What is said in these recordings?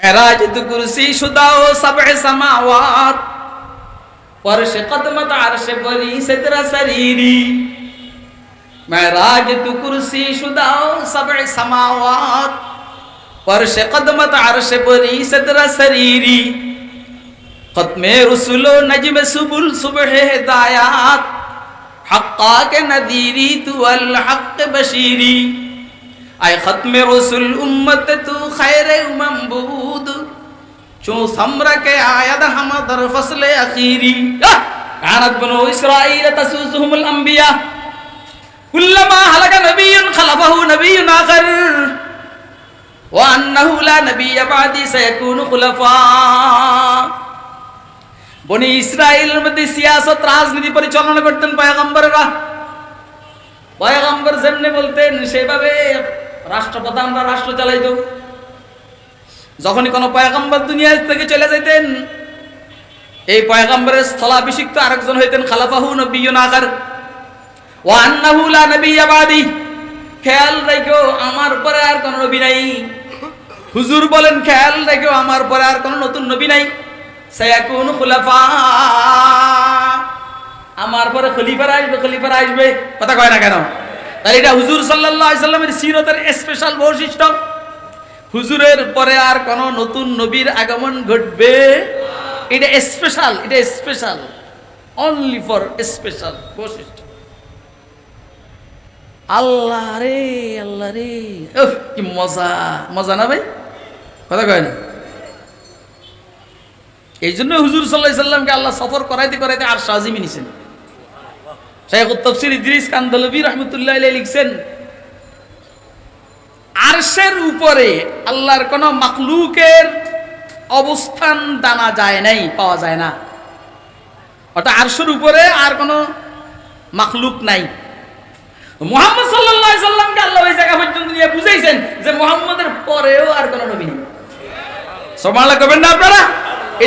मेराज तो कुर्सी शुदाओ सबे समावात फर्श कदमत अर्श बरी सिदरा सरीरी मेराज तो कुर्सी शुदाओ सबे समावात फर्श कदमत अर्श बरी सिदरा सरीरी खत्मे रसूलो नजम सुबुल सुबह हिदायत हक्का के नदीरी तू अल हक बशीरी आय खत्मे रसूल उम्मत तू खैर ममबूद चो समरा के आयत हम दर फसल अखीरी कानत बनो इस्राइल तसुसुहुमुल अंबिया कुल्लमा हलक नबियुन खलफहु नबियुन आखर व अन्नहु ला नबिय्य बादी सयकूनु खुलफा বনি ইসরাইলের মধ্যে সিয়াসত রাজনীতি পরিচালনা করতেন পয়গম্বররা পয়গম্বর যেমনি বলতেন সেভাবে রাষ্ট্রপ্রধানরা রাষ্ট্র চালাইতো যখনই কোনো পয়গম্বর দুনিয়া থেকে চলে যেতেন এই পয়গম্বরের স্থলাভিষিক্ত আরেকজন হইতেন খালাফাহু নবিয়্যুন আখার ওয়া আন্নাহু লা নবিয়্য বাদি খেয়াল রাখো আমার পরে আর কোনো নবী নাই হুজুর বলেন খেয়াল রাখো আমার পরে আর কোনো নতুন নবী নাই সায়াকুনু খুলাফা আমার পরে খলিফারা আসবে কথা কয় না কেন তাই এটা হুজুর সাল্লাল্লাহু আলাইহি সাল্লামের সিরাতের স্পেশাল বৈশিষ্ট্য হুজুরের পরে আর কোন নতুন নবীর আগমন ঘটবে এটা স্পেশাল অনলি ফর স্পেশাল বৈশিষ্ট্য আল্লাহ রে উফ কি মজা না ভাই কথা কয় না এই জন্য হুজুর সাল্লাল্লাহু আলাইহি সাল্লামকে আল্লাহ সফর করাইতে আরশ আজিমে নিছেন শাইখুত তাফসীর ইদ্রিস কান্দলবী রাহমাতুল্লাহি আলাইহি লিখছেন আরশের উপরে আল্লাহর কোন মাখলুকের অবস্থান জানা যায় নাই পাওয়া যায় না অর্থাৎ আরশের উপরে আর কোন মাখলুক নাই মুহাম্মদ সাল্লাল্লাহু আলাইহি সাল্লামকে আল্লাহ ওই জায়গা পর্যন্ত নিয়ে বুঝাইছেন যে মুহাম্মদের পরেও আর কোন নবী নেই সুবহানাল্লাহ কবেন না আপনারা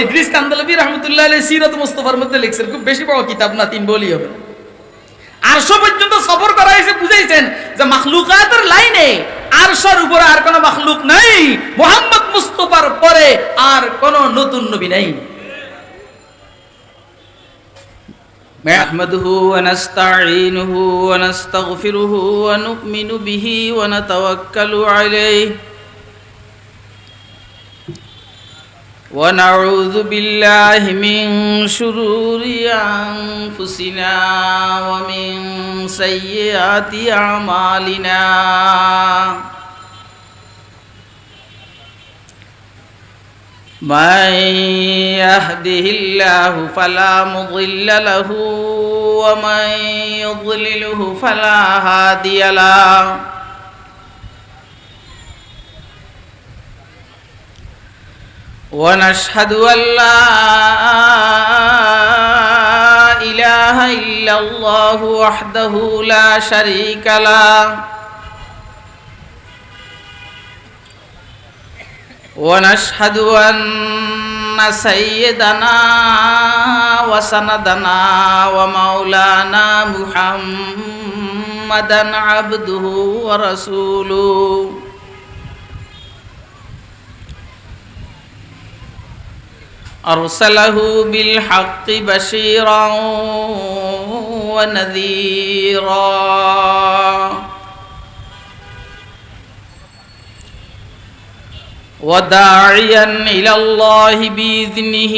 ইদ্রিস কান্দলবী রাহমাতুল্লাহি আলাইহি সিরাত মুস্তাফার মধ্যে লিখছেন খুব বেশি বড় কিতাব না 3 বলি হবে আরশ পর্যন্ত সফর করা হয়েছে বুঝাইছেন যে মাখলুকাতের লাইনে আরশের উপরে আর কোনো মাখলুক নাই মুহাম্মদ মুস্তাফার পরে আর কোনো নতুন নবী নাই নাহমাদুহু ওয়া নাস্তাঈনুহু ওয়া নাস্তাগফিরুহু ওয়া নু'মিনু বিহি ওয়া নাতাওয়াক্কালু আলাইহি ونعوذ بالله من شرور أنفسنا ومن سيئات أعمالنا من يهده الله فلا مضل له ومن يضلله فلا هادي له ونشهد أن لا إله إلا الله وحده لا شريك له ونشهد أن سيدنا وسندنا ومولانا محمدا عبده ورسوله أرسله بالحق بشيرا ونذيرا وداعيا إلى الله بإذنه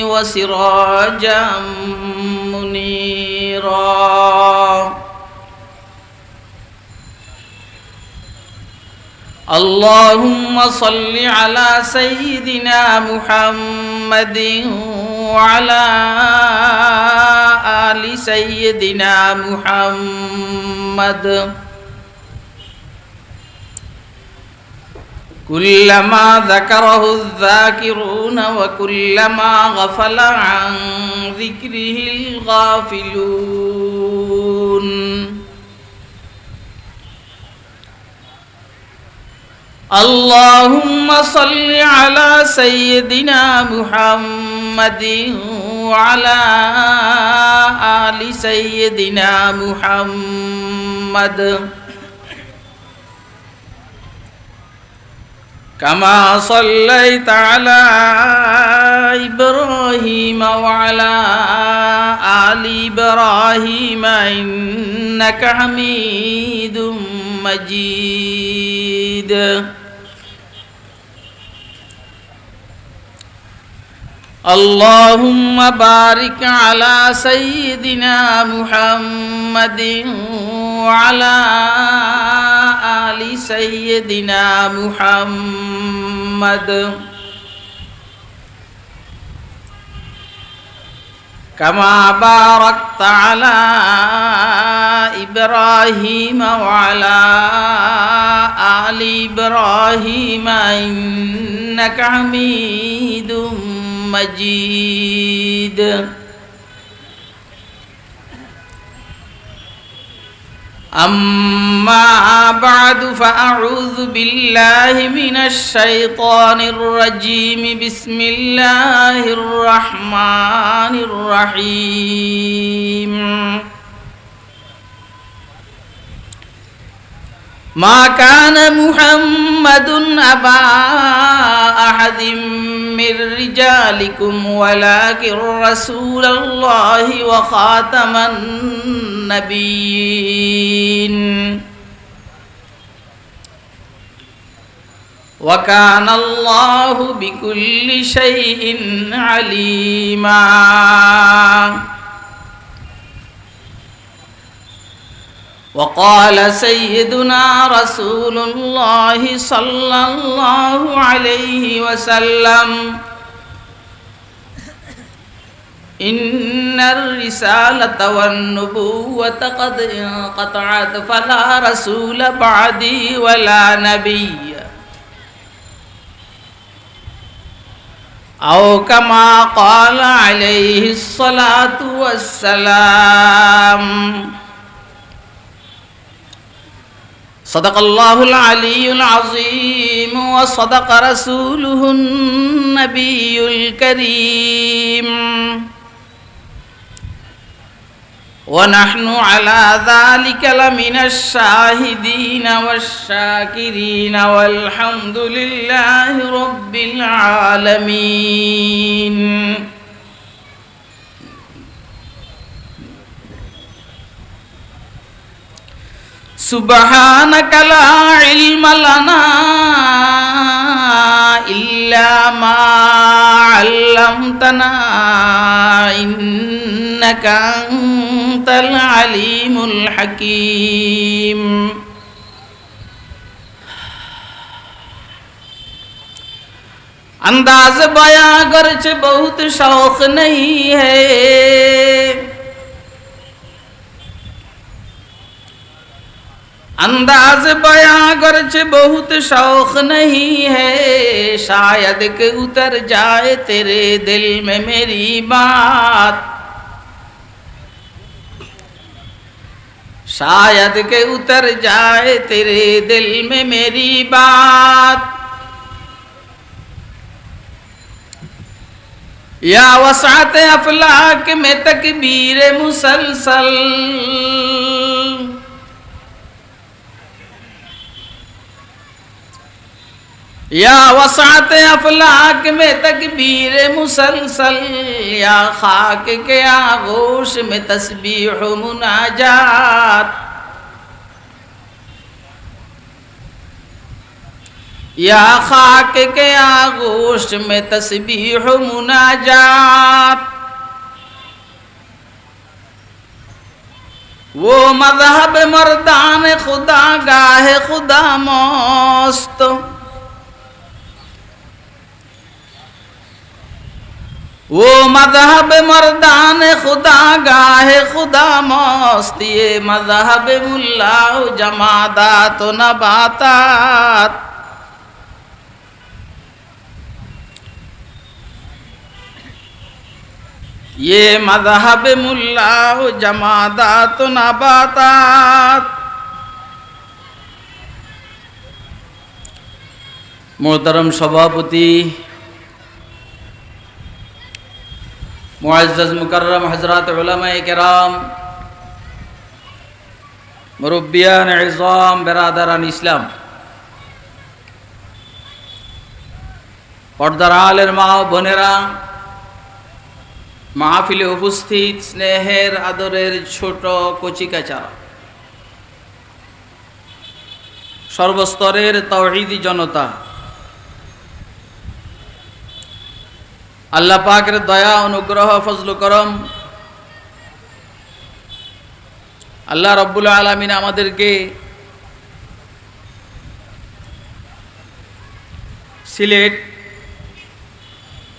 وسراجا منيرا اللهم صل على سيدنا محمد وعلى آل سيدنا محمد كلما ذكره الذاكرون وكلما غفل عن ذكره الغافلون اللهم صل على سيدنا محمد وعلى آل سيدنا محمد كما صليت على إبراهيم وعلى آل إبراهيم إنك حميد مجيد اللهم بارك على سيدنا محمد وعلى آل سيدنا محمد كما باركت على إبراهيم وعلى آل إبراهيم إنك حميد مجيد أما بعد فأعوذ بالله من الشيطان الرجيم بسم الله الرحمن الرحيم ما كان محمد أبا أحد من رجالكم ولكن رسول الله وخاتم النبيين وكان الله بكل شيء عليما وقال سيدنا رسول الله صلى الله عليه وسلم إن الرسالة والنبوة قد انقطعت فلا رسول بعدي ولا نبي أو كما قال عليه الصلاة والسلام صدق الله العلي العظيم وصدق رسوله النبي الكريم ونحن على ذلك لمن الشاهدين والشاكرين والحمد لله رب العالمين سبحانك لا علم لنا إلا ما علمتنا إنك أنت العليم الحكيم अंदाज बयां गर्च बहुत शौक नहीं है अंदाज बयां गर्च बहुत शौक नहीं है शायद कि उतर जाए तेरे दिल में मेरी बात शायद कि उतर जाए तेरे दिल में मेरी बात या वसात अफलाक में तकबीर मुसलसल या वसात अफलाक में तकबीर मुसलसल या खाक के आगोश में तस्बीह मुनाजात या खाक के आगोश में तस्बीह मुनाजात वो मज़हब मर्दान खुदा गाहे खुदा मस्त वो मज़हब मर्दान खुदा गाहे खुदा मस्त ये मज़हब मुल्ला जमादात नबातात ये मज़हब मुल्ला जमादात नबातात मोहतरम सभापति मुअज़्ज़ज़ मुकर्रम हज़रात उलमाए किराम मुरब्बियान इज़ाम बिरादरान इस्लाम পর্দার আলের মা ও বোনেরা, মাহফিলে উপস্থিত স্নেহের আদরের ছোট কচিকাচারা, সর্বস্তরের তাওহীদি জনতা, আল্লাহ পাকের দয়া অনুগ্রহ ফজল করম, আল্লাহ রব্বুল আলামিন আমাদেরকে সিলেট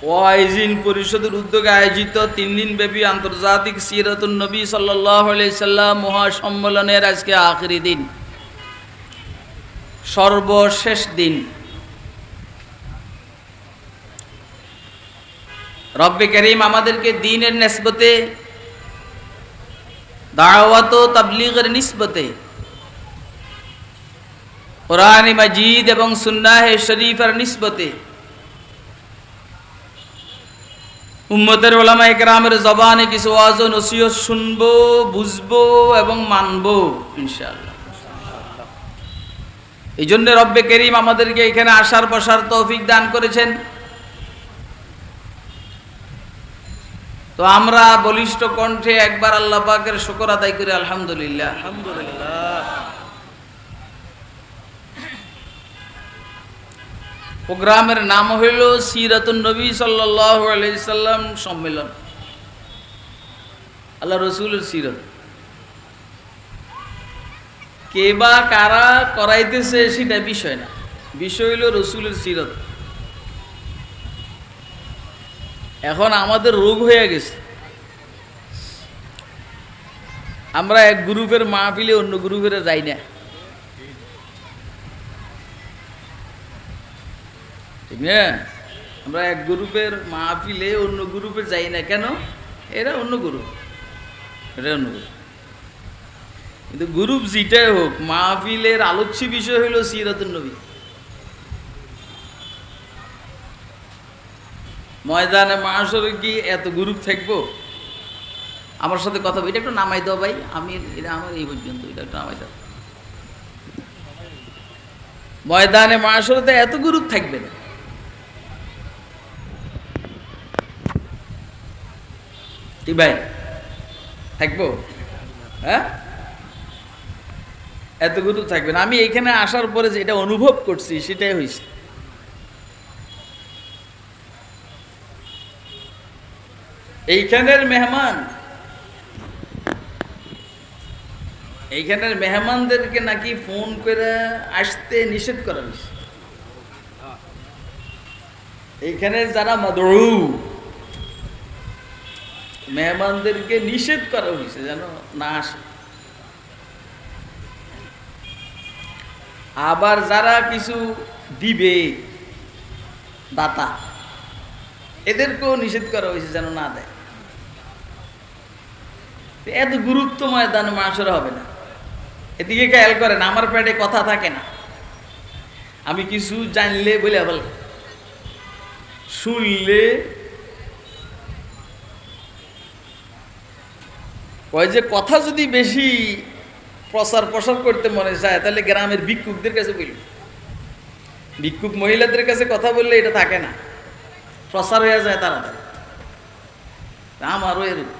ওয়াইজিন পরিষদের উদ্যোগে আয়োজিত 3 দিন ব্যাপী আন্তর্জাতিক সিরাতুন নবী সাল্লাল্লাহু আলাইহি সাল্লাম মহাসম্মেলনের আজকে আখেরি দিন, সর্বশেষ দিন। রব্বে করিম আমাদেরকে দ্বীনের নিসবতে, দাওয়াত ও তাবলীগের নিসবতে, কোরআন মাজিদ এবং সুন্নাহ শরীফের নিসবতে উম্মতের উলামায়ে কেরামের জবানে কিছু ওয়াজ ও নসিহত শুনবো, বুঝবো এবং মানবো ইনশাআল্লাহ। এই জন্য রব্বে করিম আমাদেরকে এখানে আসার বসার তৌফিক দান করেছেন। তো আমরা বলিষ্ঠ কণ্ঠে একবার আল্লাহ পাকের শুকর আদায় করি, আলহামদুলিল্লাহ। আলহামদুলিল্লাহ। প্রোগ্রামের নাম হইল সিরাতুন নবী সাল্লাল্লাহু আলাইহি সাল্লাম সম্মেলন, আল্লাহ রসুলের সিরত। কে বা কারা করাইতেছে সেটা বিষয় না, বিষয় হইল রসুলের সিরত। এখন আমাদের রোগ হয়ে গেছে, আমরা এক গ্রুপের মাহফিলে অন্য গ্রুপের যাই না, ঠিক না? আমরা এক গ্রুপের মাহফিলে অন্য গ্রুপে যাই না কেন? এরা অন্য গ্রুপ, এটা অন্য গ্রুপ। কিন্তু গ্রুপ যেটাই হোক, মাহফিলের আলোচ্য বিষয় হইল সিরাতুন নবী। ময়দানে মাহশরে কি এত গ্রুপ থাকবো? আমার সাথে কথা এটা একটু নামাই দাও ভাই, আমি এটা আমার এই পর্যন্ত, এটা একটু নামাই দাও। ময়দানে মাহশরেতে এত গ্রুপ থাকবে না। কি ভাই থাকবো? হ্যাঁ, এত গ্রুপ থাকবে না। আমি এখানে আসার পরে যেটা অনুভব করছি সেটাই হয়েছে। এইখানের মেহমানদেরকে নাকি ফোন করে আসতে নিষেধ করা হয়েছে। এইখানে যারা মাদউ, মেহমানদেরকে নিষেধ করা হয়েছে যেন না আসে। আবার যারা কিছু দিবে, দাতা, এদেরকেও নিষেধ করা হয়েছে যেন না দেয়। এত গুরুত্ব ময়দানে মাহশরে হবে না। এদিকে খেয়াল করেন, আমার পেটে কথা থাকে না, আমি কিছু জানলে বলে বলে, শুনলে ওই যে কথা যদি বেশি প্রসার করতে মনে চায় তাহলে গ্রামের ভিক্ষুকদের কাছে বলি, ভিক্ষুক মহিলাদের কাছে কথা বললে এটা থাকে না, প্রসার হয়ে যায় তাড়াতাড়ি। আমারও এরকম,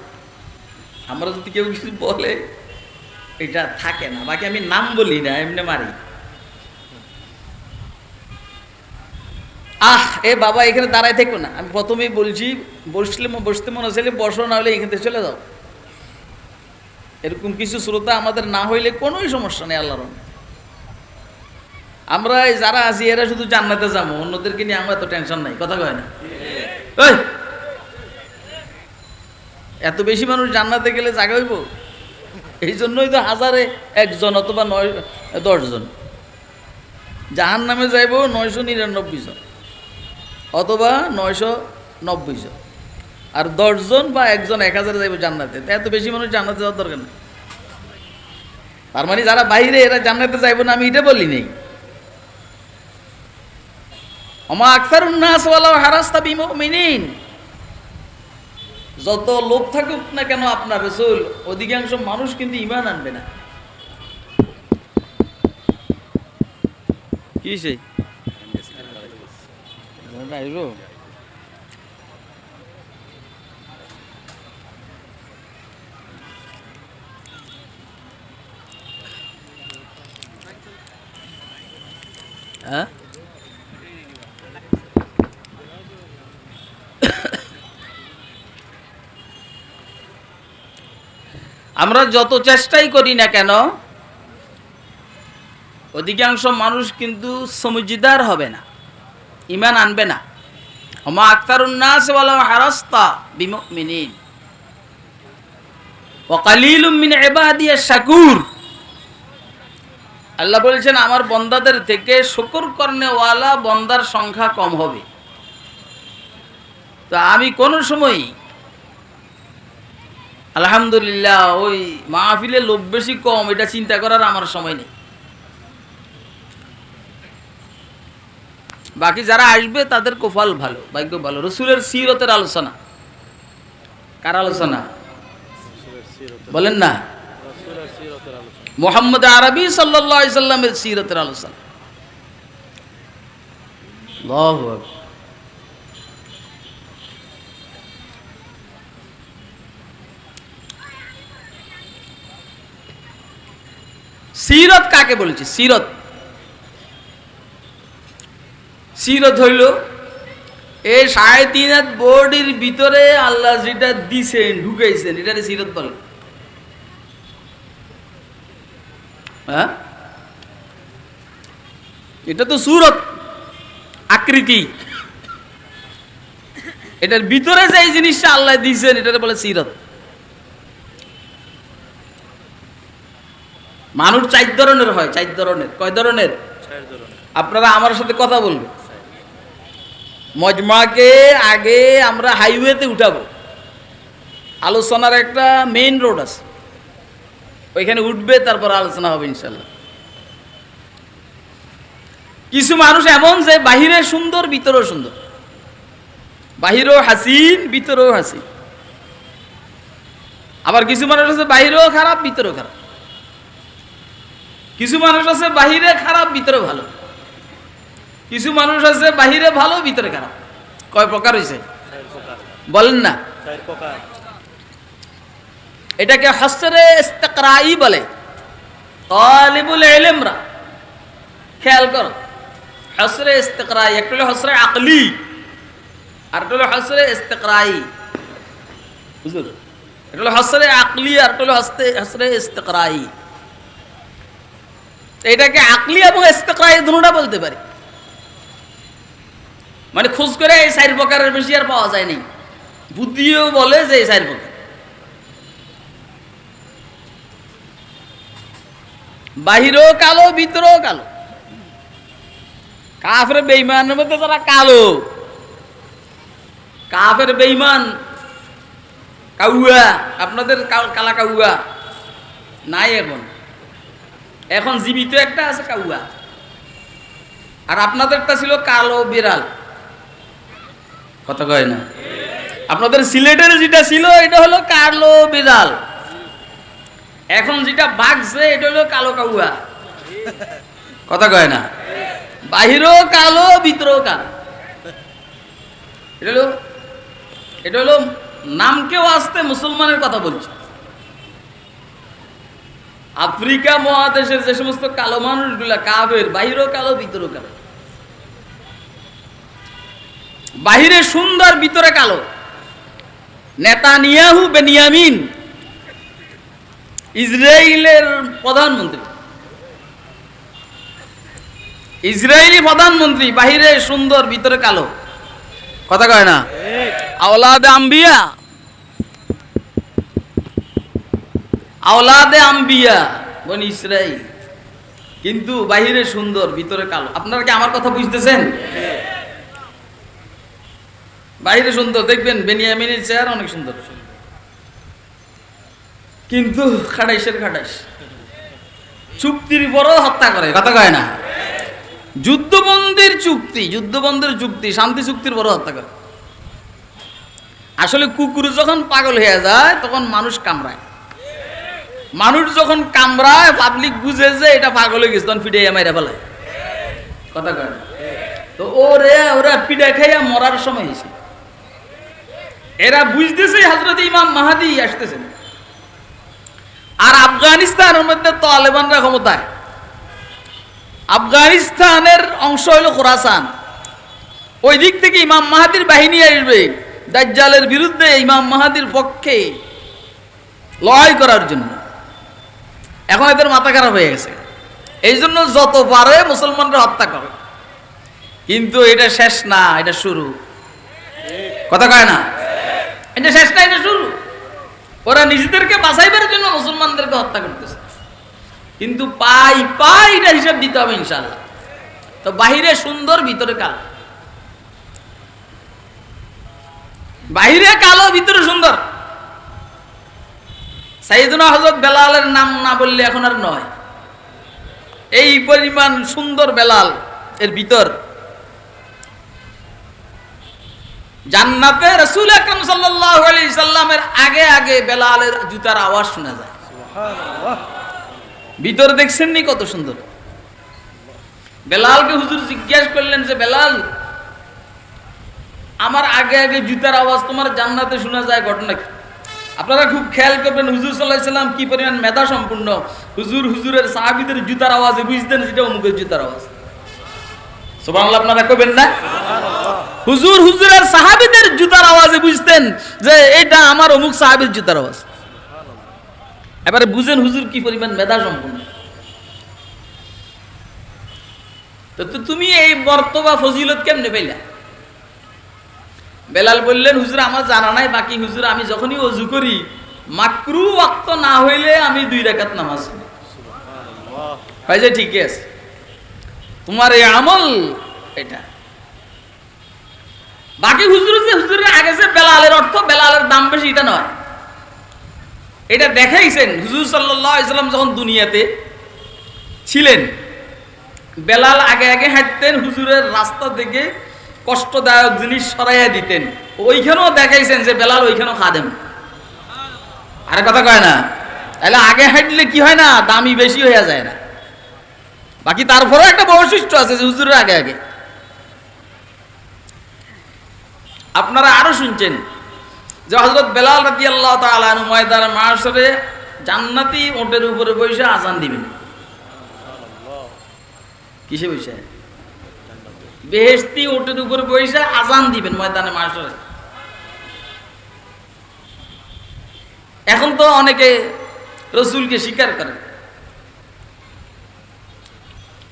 আমরা যদি কেউ কিছু বলে এটা থাকে না। বাকি আমি নাম বলি না, এমনি মারি। এ বাবা এখানে দাঁড়ায় থেকো না, আমি প্রথমেই বলছি, বসতে মনে চাইলে বসো, না হলে এখান থেকে চলে যাও। এরকম কিছু শ্রোতা আমাদের না হইলে কোনোই সমস্যা নেই আল্লাহর। আমরা যারা আছি এরা শুধু জান্নাতে যাবো, অন্যদেরকে নিয়ে আমার এত টেনশন নাই, কথা কয় না? এত বেশি মানুষ জান্নাতে গেলে জায়গা হইব? এই জন্যই তো 1001 অথবা 10 জন, জাহান্নামে যাইব 999 জন অথবা 990 জন, আর 10 জন বা 1 জন 1000 যাইব জান্নাতে। এত বেশি মানুষ জান্নাতে যাওয়ার দরকার নেই। তার মানে যারা বাইরে এরা জান্নাতে যাইব না আমি এটা বলি নেই। ওমা আকসারুন নাস ওয়ালাউ হারাসতা বিমুমিনিন, যত লোভ থাকুক না কেন আপনার রাসূল, অধিকাংশ মানুষ কিন্তু ঈমান আনবে না। কি সেই হ্যাঁ, আমরা যত চেষ্টাই করি না কেন অধিকাংশ মানুষ কিন্তু সমুজিদার হবে না, ঈমান আনবে না। ওমা আকতারুন নাস ওয়ালাউ হারাসতা বিমুমিনিন ওয়া কালিলুম মিন ইবাদিয়াশ শাকুর। আল্লাহ বলেছেন আমার বান্দাদের থেকে শুকর করনেওয়ালা বান্দার সংখ্যা কম হবে। তো আমি কোন সময় আলহামদুলিল্লাহ ওই মাহফিলে লোক বেশি কম এটা চিন্তা করার আমার সময় নেই। বাকি যারা আসবে তাদের কপাল ভালো, ভাগ্য ভালো। রসুলের সিরতের আলোচনা, কার আলোচনা বলেন না? মুহাম্মদ আরবি সাল্লাল্লাহু আলাইহি সাল্লামের সিরতের আলোচনা। আল্লাহু আকবার। সিরত কাকে বলেছি? সিরত সিরত হইল এই ৩.৫ হাত বডির ভিতরে আল্লাহ যেটা দিছেন ঢুকাইছেন এটারে সিরত বলে। হ্যাঁ, এটা তো সুরত আকৃতি, এটার ভিতরে যে জিনিসটা আল্লাহ দিছেন এটারে বলে সিরত। মানুষ ৪ ধরনের হয়, ৪ ধরনের। কয় ধরনের? আপনারা আমার সাথে কথা বলবেন। মজমাকে আগে আমরা হাইওয়েতে উঠাবো, আলোচনার একটা মেইন রোড আছে, ওইখানে উঠবে, তারপর আলোচনা হবে ইনশাল্লাহ। কিছু মানুষ এমন যে বাহিরে সুন্দর ভিতরেও সুন্দর, বাহিরেও হাসিন ভিতরেও হাসিন। আবার কিছু মানুষ আছে বাহিরেও খারাপ ভিতরেও খারাপ। কিছু মানুষ আছে বাহিরে খারাপ ভিতরে ভালো। কিছু মানুষ আছে বাহিরে ভালো ভিতরে খারাপ। কয় প্রকার হয়েছে বলেন না? এটাকে হসরে ইস্তিকরাই বলে। তালিবুল ইলমরা খেয়াল করো, হসরে ইস্তিকরাই একটা হলো হসরে আকলি আর একটা হলো হসরে ইস্তিকরাই। বুঝলো? এটা হলো হসরে আকলি আর একটা হলো হসরে ইস্তিকরাই। এটাকে আকলি এবং ইস্তিকরাই দুটোটা বলতে পারি। মানে খোঁজ করে এই ৪ প্রকারের বেশি আর পাওয়া যায় নাই। বুদ্ধিও বলে যে এই ৪ প্রকার। বাহিরেও কালো ভিতরেও কালো। কাফের বেঈমানের মধ্যে যারা কালো, কাফের বেঈমান কাউয়া, আপনাদের কালা কাউয়া নাই এখন, এখন জীবিত একটা আছে কাউয়া। আর আপনাদেরটা ছিল কালো বিড়াল। কথা কয় না? আপনাদের সিলেটের যেটা ছিল এটা হলো কালো বিড়াল, এখন যেটা বাঘছে এটা হলো কালো কাউয়া। কথা কয় না? বাহিরেও কালো ভিতরেও কালো। এটা হলো নামকেও আসতে মুসলমানের কথা বলছে। আফ্রিকা মহাদেশের যে সমস্ত কালো মানুষগুলা কাফের, বাহিরেও কালো ভিতরেও কালো। বাহিরে সুন্দর ভিতরে কালো। নেতানিয়াহু বেনিয়ামিন ইসরায়েলের প্রধানমন্ত্রী, ইসরায়েলি প্রধানমন্ত্রী বাহিরে সুন্দর ভিতরে কালো। কথা কয় না? আওলাদে আম্বিয়া, আওলাদে আম্বিয়া বনি ইসরাইল, কিন্তু বাহিরে সুন্দর ভিতরে কালো। আপনারা কি আমার কথা বুঝতেছেন? বাহিরে সুন্দর, দেখবেন বেনিয়ামিনের চেহারা অনেক সুন্দর, কিন্তু খাটাইশের খাটাইশ, চুক্তির বড় হত্যা করে। কথা কয় না? যুদ্ধবন্দির চুক্তি, যুদ্ধবন্দির চুক্তি, শান্তি চুক্তির বড় হত্যা করে। আসলে কুকুর যখন পাগল হয়ে যায় তখন মানুষ কামড়ায়। মানুষ যখন কামড়ায় পাবলিক বুঝে যে এটা পাগল হয়ে গেছে, তখন ফিটে মাইরা ফেলায়। কথা কয় না? তো ওরা পিঠা খাইয়া মরার সময় হয়েছে। এরা বুঝতেছে হযরত ইমাম মাহদী আসতেছেন। আর আফগানিস্তানের মধ্যে তালেবানরা ক্ষমতায়। আফগানিস্তানের অংশ হলো খোরাসান। ওই দিক থেকে ইমাম মাহদীর বাহিনী আসবে দাজ্জালের বিরুদ্ধে, ইমাম মাহদীর পক্ষে লড়াই করার জন্য। এখন এদের মাথা খারাপ হয়ে গেছে, এই জন্য যত পারে মুসলমানরা হত্যা করে। কিন্তু এটা শেষ না, এটা শুরু। কথা কয় না, এটা শেষ না, এটা শুরু। ওরা নিজেদেরকে বাঁচাইবার জন্য মুসলমানদেরকে হত্যা করতেছে, কিন্তু পাই এটা হিসাব দিতে হবে ইনশাআল্লাহ। তো বাহিরে সুন্দর, ভিতরে কালো। বাহিরে কালো, ভিতরে সুন্দর। সাইয়েদুনা হযরত বেলালের নাম না বললে এখন আর নয়। এই পরিমাণ সুন্দর বেলাল, এর ভিতর জান্নাতে রাসূল আকরাম সাল্লাল্লাহু আলাইহি সাল্লামের আগে আগে বেলালের জুতার আওয়াজ শোনা যায়। সুবহানাল্লাহ। ভিতর দেখছেন নি কত সুন্দর। বেলালকে হুজুর জিজ্ঞাসা করলেন যে বেলাল, আমার আগে আগে জুতার আওয়াজ তোমার জান্নাতে শোনা যায়, ঘটনা কি? আপনারা খুব খেয়াল করবেন হুজুর সাল্লাল্লাহু আলাইহি সাল্লাম কি পরিমাণ মেধা সম্পূর্ণ। হুজুরের সাহাবীদের জুতার আওয়াজে বুঝতেন যেটা অমুকের জুতার আওয়াজ। সুবহানাল্লাহ, আপনারা কইবেন না? হুজুরের সাহাবীদের জুতার আওয়াজে বুঝতেন যে এটা আমার অমুক সাহাবীর জুতার আওয়াজ। এবারে বুঝেন হুজুর কি পরিমাণ মেধা সম্পূর্ণ। তো তুমি এই মর্তবা ফজিলত কেমনে পেলা? বেলাল বললেন হুজুর আমার জানা নাই, বাকি হুজুর আমি যখনই ওযু করি মাকরু ওয়াক্ত না হইলে আমি 2 রাকাত নামাজ পড়ি। সুবহানাল্লাহ। কইছে ঠিক আছে, তোমার এই আমল এটা। বাকি হুজুরের আগে যে বেলালের অর্থ, বেলালের দাম বেশি এটা নয়, এটা দেখাইছেন হুজুর সাল্লাল্লাহু আলাইহি সাল্লাম যখন দুনিয়াতে ছিলেন। বেলাল আগে আগে হাঁটতেন, হুজুরের রাস্তা থেকে কষ্টদায়ক জিনিস সরাইয়া দিতেন। ওইখানেও দেখাইছেন যে বেলাল ওইখানেও খাদেম। আরে কথা কয় না, তাহলে আগে হাঁটলে কি হয় না, দামি বেশি হয়ে যায় না। বাকি তারপরেও একটা বৈশিষ্ট্য আছে যে হুজুরের আগে আগে। আপনারা আরো শুনছেন যে হযরত বেলাল রাদিয়াল্লাহু তাআলা আনহু ময়দানে মাহশরে জান্নাতি ওটের উপরে বসে আযান দিবেন। কিসে বসে? বেহেশতি ওটের উপরে বসে আযান দিবেন ময়দানে মাহশরে। এখন তো অনেকে রাসূলকে স্বীকার করে।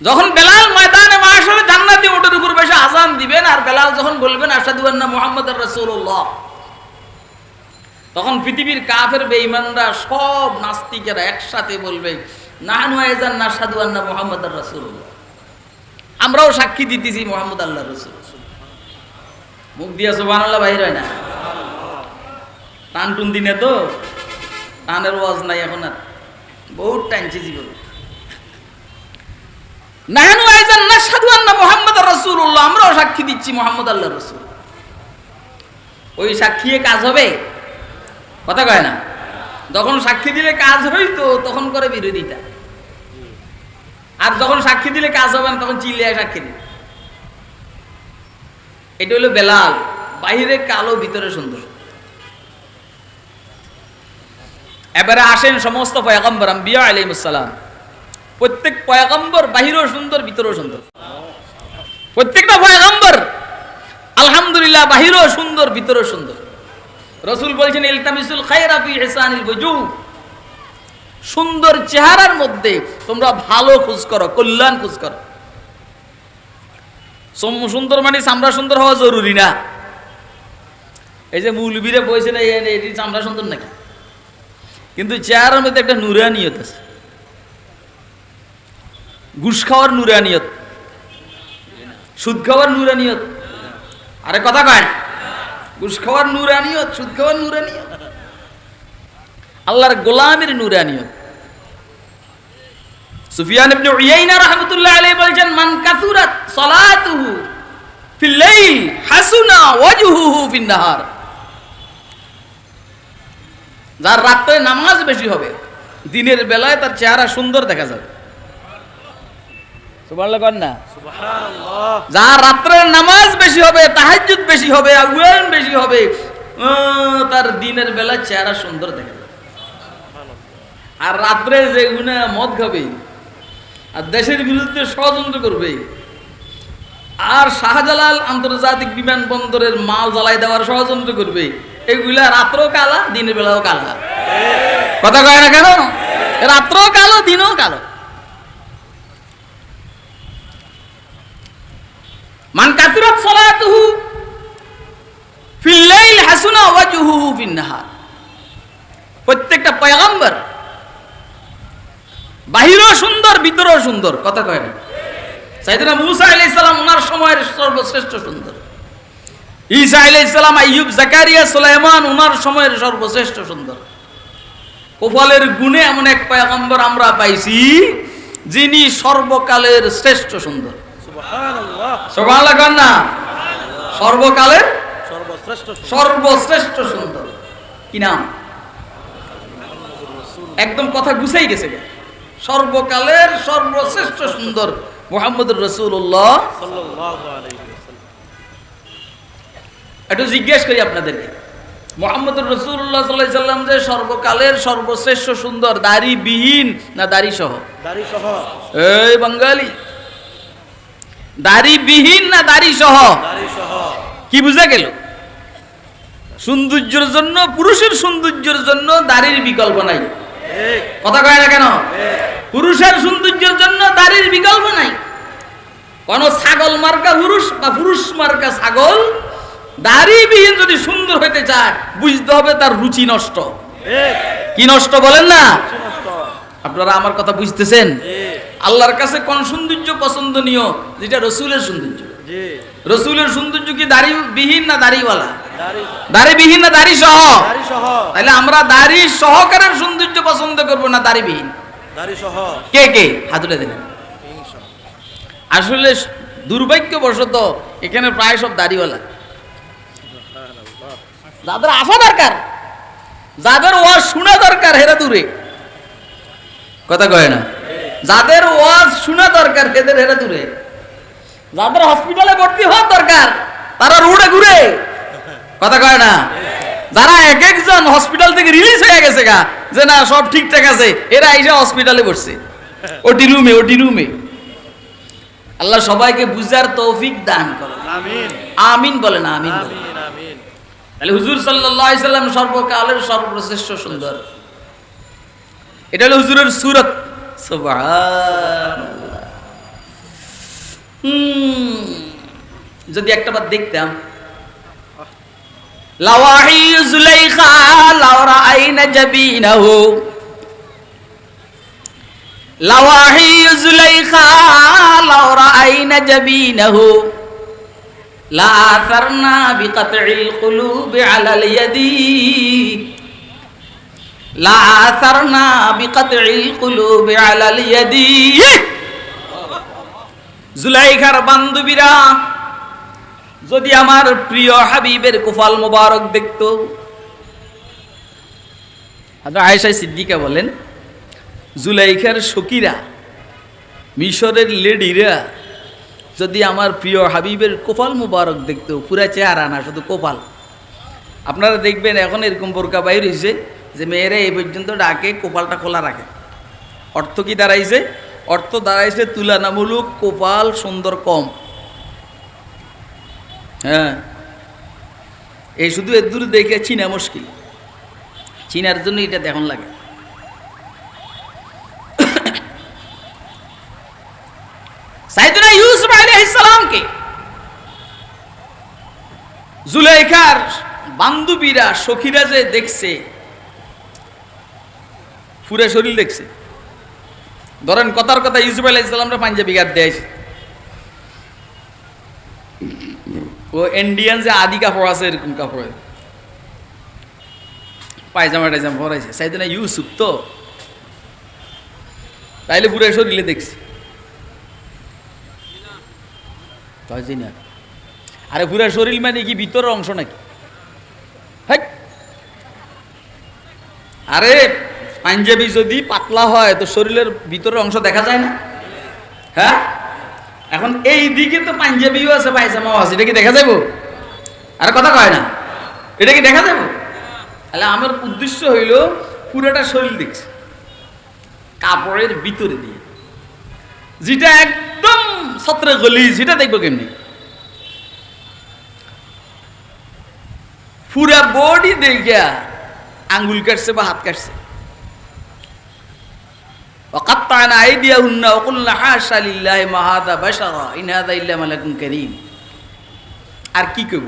যখন বেলাল ময়দানে মাহশরে জান্নাতি ওটের উপর বসে আযান দিবেন, আর বেলাল যখন বলবেন আশহাদু আন্না মুহাম্মাদার রাসূলুল্লাহ, তখন পৃথিবীর কাফের বেঈমানরা সব নাস্তিকেরা একসাথে বলবে নাহনু আইযান নাশহাদু আন্না মুহাম্মাদার রাসূলুল্লাহ, আমরাও সাক্ষী দিতেছি মুহাম্মদ আল্লাহর রাসূল। মুখ দিয়া সুবহানাল্লাহ বাইর হয় না। টান টুন দিনে তো টানের ওয়াজ নাই এখন, আর বহুত টানছে জীবন। নাহনু আইযান নাশহাদু আন্না মুহাম্মাদার রাসূলুল্লাহ, আমরাও সাক্ষী দিচ্ছি মুহাম্মদ আল্লাহর রাসূল। ওই সাক্ষীয়ে কাজ হবে? কথা কয় না। যখন সাক্ষী দিলে কাজ হইতো তখন করে বিরোধিতা, আর যখন সাক্ষী দিলে কাজ হবে না তখন চিল্লায় সাক্ষী দিই। এটা হলো বেলাল, বাহিরে কালো ভিতরে সুন্দর। এবারে আসেন সমস্ত পয়গম্বর আম্বিয়া আলাইহিস সালাম। প্রত্যেক পয়গম্বর বাহিরেও সুন্দর, ভিতরেও সুন্দর। প্রত্যেকটা পয়গম্বর আলহামদুলিল্লাহ বাহিরেও সুন্দর, ভিতরেও সুন্দর। রাসূল বলেছেন ইলতামিসুল খায়রা ফি ইহসানিল ওয়ুজুহ, সুন্দর চেহারার মধ্যে তোমরা ভালো খোঁজ করো, কল্যাণ খোঁজ করো। সুন্দর মানে চামড়া সুন্দর হওয়া জরুরি না। এই যে মৌলবীরা বলছে না এটি চামড়া সুন্দর নাকি, কিন্তু চেহারার মধ্যে একটা নুরানিয়ত আছে। ঘুষ খাওয়ার নুরানিয়ত, সুদ খাওয়ার নুরানিয়ত। আরে কথা কয় না, ঘুষ খাওয়ার নুরানিয়ত, সুদ খাওয়ার নুরানিয়ত, আল্লাহর গোলামের নুরানিয়ত। সুফিয়ান ইবনে উয়াইনা রাহমাতুল্লাহ আলাইহি বলেন মান কাসুরাত সালাতুহু ফিল লাইল হাসুনা ওয়াজহুহু ফিন নাহার, যার রাতে নামাজ বেশি হবে দিনের বেলায় তার চেহারা সুন্দর দেখা যাবে। সুবহানাল্লাহ কর না, সুবহানাল্লাহ। যার রাত্রের নামাজ বেশি হবে, তাহাজ্জুদ বেশি হবে, আগুয়ান বেশি হবে, তার দিনের বেলা চেহারা সুন্দর দেখা যাবে। আর রাত্রে যে গুনা মদ খাবে আর দেশের বিরুদ্ধে ষড়যন্ত্র করবে আর শাহজালাল আন্তর্জাতিক বিমানবন্দরের মাল জ্বালাই দেওয়ার ষড়যন্ত্র করবে, এগুলা রাত্রও কালা, দিনের বেলাও কালা। কথা কয় না কেন? রাত্রও কালো, দিনও কালো। মান কাতুরাত সালাতুহু ফিল লাইল হাসুনা ওয়াজহুহু ফিন নাহার। প্রত্যেকটা পয়গম্বর বাহিরও সুন্দর, ভিতরও সুন্দর। কথা কয় না? সাইয়েদনা মুসা আলাইহিস সালাম ওনার সময়ের সর্বশ্রেষ্ঠ সুন্দর, ঈসা আলাইহিস সালাম, আইয়ুব, জাকারিয়া, সুলাইমান ওনার সময়ের সর্বশ্রেষ্ঠ সুন্দর। কপালের গুণে এমন এক পয়গম্বর আমরা পাইছি যিনি সর্বকালের শ্রেষ্ঠ সুন্দর। সুবহানাল্লাহ, সুবহানাল্লাহ কর না? সর্বকালের সর্বশ্রেষ্ঠ সুন্দর। কি নাম? একদম কথা গুছাই গেছে। সর্বকালের সর্বশ্রেষ্ঠ সুন্দর মুহাম্মদুর রাসূলুল্লাহ সাল্লাল্লাহু আলাইহি ওয়াসাল্লাম। একটু জিজ্ঞেস করি আপনাদেরকে, মুহাম্মদুর রাসূলুল্লাহ সাল্লাল্লাহু আলাইহি ওয়াসাল্লাম যে সর্বকালের সর্বশ্রেষ্ঠ সুন্দর, দাড়ি বিহীন না দাড়ি সহ? দাড়ি সহ। এই বাঙালি, দাড়ি বিহীন না দাড়ি সহ? দাড়ি সহ। কি বুঝা গেল? সৌন্দর্যের জন্য, পুরুষের সৌন্দর্যের জন্য দাড়ির বিকল্প নাই। কথা কয় না কেন? পুরুষের সৌন্দর্যের জন্য দাড়ির বিকল্প নাই। কোন ছাগল মার্কা পুরুষ বা পুরুষ মার্কা ছাগল দাড়িবিহীন যদি সুন্দর হইতে চায়, বুঝতে হবে তার রুচি নষ্ট। কি নষ্ট বলেন না? আপনারা আমার কথা বুঝতেছেন? আল্লাহর কাছে কোন সৌন্দর্য পছন্দনীয়? যেটা রসুলের সৌন্দর্য। রসুলের সৌন্দর্য কি দাড়িবিহীন না দাড়িওয়ালা? দাড়িবিহীন না দাড়ি সহ? তাহলে আমরা দাড়ি সহকারের সৌন্দর্য পছন্দ করব না দাড়িবিহীন? দাড়ি সহ। কে কে হাত তুলে দিলেন? আসলে দুর্ভাগ্যবশত এখানে প্রায় সব দাড়িওয়ালা। যাদের আসা দরকার, যাদের ওয়াজ শোনা দরকার, হেরা দূরে। কথা কয় না? যাদের ওয়াজ শোনা দরকার এদের হেরা দূরে। যাদের হসপিটালে ভর্তি হওয়ার দরকার তারা রোডে ঘুরে। কথা কয় না? যারা এক একজন হসপিটাল থেকে রিলিজ হয়ে গেছে গা, যে না সব ঠিকঠাক আছে, এরা এসে হসপিটালে বসছে, ওটি রুমে, ওটি রুমে। আল্লাহ সবাইকে বুঝার তৌফিক দান করুন। আমিন, আমিন বলেন, আমিন বলেন। তাহলে হুজুর সাল্লাল্লাহু আলাইহি সাল্লাম সর্বকালের সর্বশ্রেষ্ঠ সুন্দর। এটা হলো হুজুরের সূরত। সুবহানাল্লাহ। যদি একটা বার দেখতাম, লাওয়াহি যুলাইখা লাও রাআইনা জাবিনাহু, লাওয়াহি যুলাইখা লাও রাআইনা জাবিনাহু লা আসারনা বিকাতইল কুলুবি আলাল ইয়াদি, লা আসারনা বিকাতইল কুলুবি আলাল ইয়াদি। জুলাইখার বান্ধবীরা যদি আমার প্রিয় হাবিবের কুফাল মোবারক দেখতো। হযরত আয়েশা সিদ্দিকা বলেন, জুলাইখার সখীরা, মিশরের লেডিরা যদি আমার প্রিয় হাবিবের কোপাল মুবারক দেখতো, পুরা চেহারা না, শুধু কোপাল। আপনারা দেখবেন এখন এরকম বোরকা বাইর হয়েছে যে মেয়েরা এই পর্যন্ত ডাকে, কোপালটা খোলা রাখে। অর্থ কি দাঁড়াইছে? অর্থ দাঁড়াইছে তুলনামূলক কোপাল সুন্দর কম। হ্যাঁ, এই শুধু এর দূরে দেখে চিনা মুশকিল, চিনার জন্য এটা দেখুন লাগে। সাইয়েদনা ইউসুফ আলাইহিস সালামকে জুলাইখার বান্ধবীরা, সখীরা যে দেখছে, পুরো শরীর দেখছে। ধরেন কথার কথা ইউসুফ আলাইহিস সালামরা পাঞ্জাবি গাদ দিয়েছে, ও ইন্ডিয়ান যে আদি কাপড় আছে এরকম কাপড়, পায়জামা টাইজামা পরাইছে। সাইয়েদনা ইউসুফ তো তাইলে পুরো শরীরে দেখছে। না, আরে পুরা শরীর মানে কি ভিতরের অংশ নাকি? আরে পাঞ্জাবি যদি পাতলা হয় তো শরীরের ভিতরের অংশ দেখা যায় না? হ্যাঁ, এখন এই দিকে তো পাঞ্জাবিও আছে, পায়জামাও আছে, এটা কি দেখা যাবো? আর কথা কয় না, এটা কি দেখা যাবো? তাহলে আমার উদ্দেশ্য হইল পুরোটা শরীর দেখছে কাপড়ের ভিতরে দিয়ে, যেটা একদম সত্রে গলি, সেটা দেখবো কেমনি? পুরা বডি দেখিয়া আঙ্গুল কাটছে বা হাত কাটছে। وقطعنا أيديهن وقلنا حاشا لله ما هذا بشرا إن هذا إلا ملك كريم। আর কি কইব?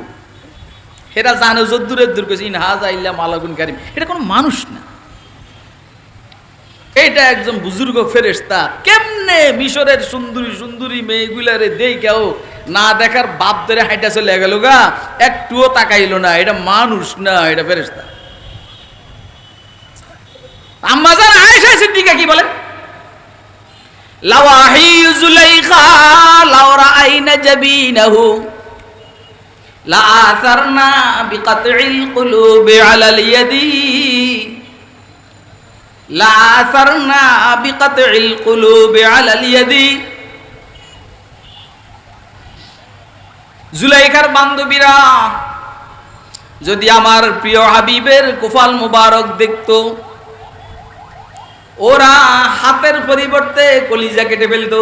এরা জানে যদ্দুরের দূর কইছে ইন হাযা ইল্লা মালাকুন কারীম, এটা কোনো মানুষ না, এটা একজন বুজুর্গ ফেরেশতা। কেমনে মিশরের সুন্দরী সুন্দরী মেয়েগুলারে দেখাও না দেখার বাপ ধরে হাইটা চলে গেল গা, একটুও তাকাইলো না, এটা মানুষ না, এটা ফেরেশতা। আম্মা জান আয়েশা সিদ্দিকা কি বলেন? লাওয়াহি যুলাইখা লাও রাআইনা জাবিনাহু লা আসারনা বিকাতইল কুলুবি আলাল ইয়াদি লা আসারনা বিকাতইল কুলুবি আলাল ইয়াদি। জুলাইখার বান্ধবীরা যদি আমার প্রিয় হাবিবের কুফাল মুবারক দেখতো, ওরা হাতের পরিবর্তে কলিজা কেটে ফেলতো।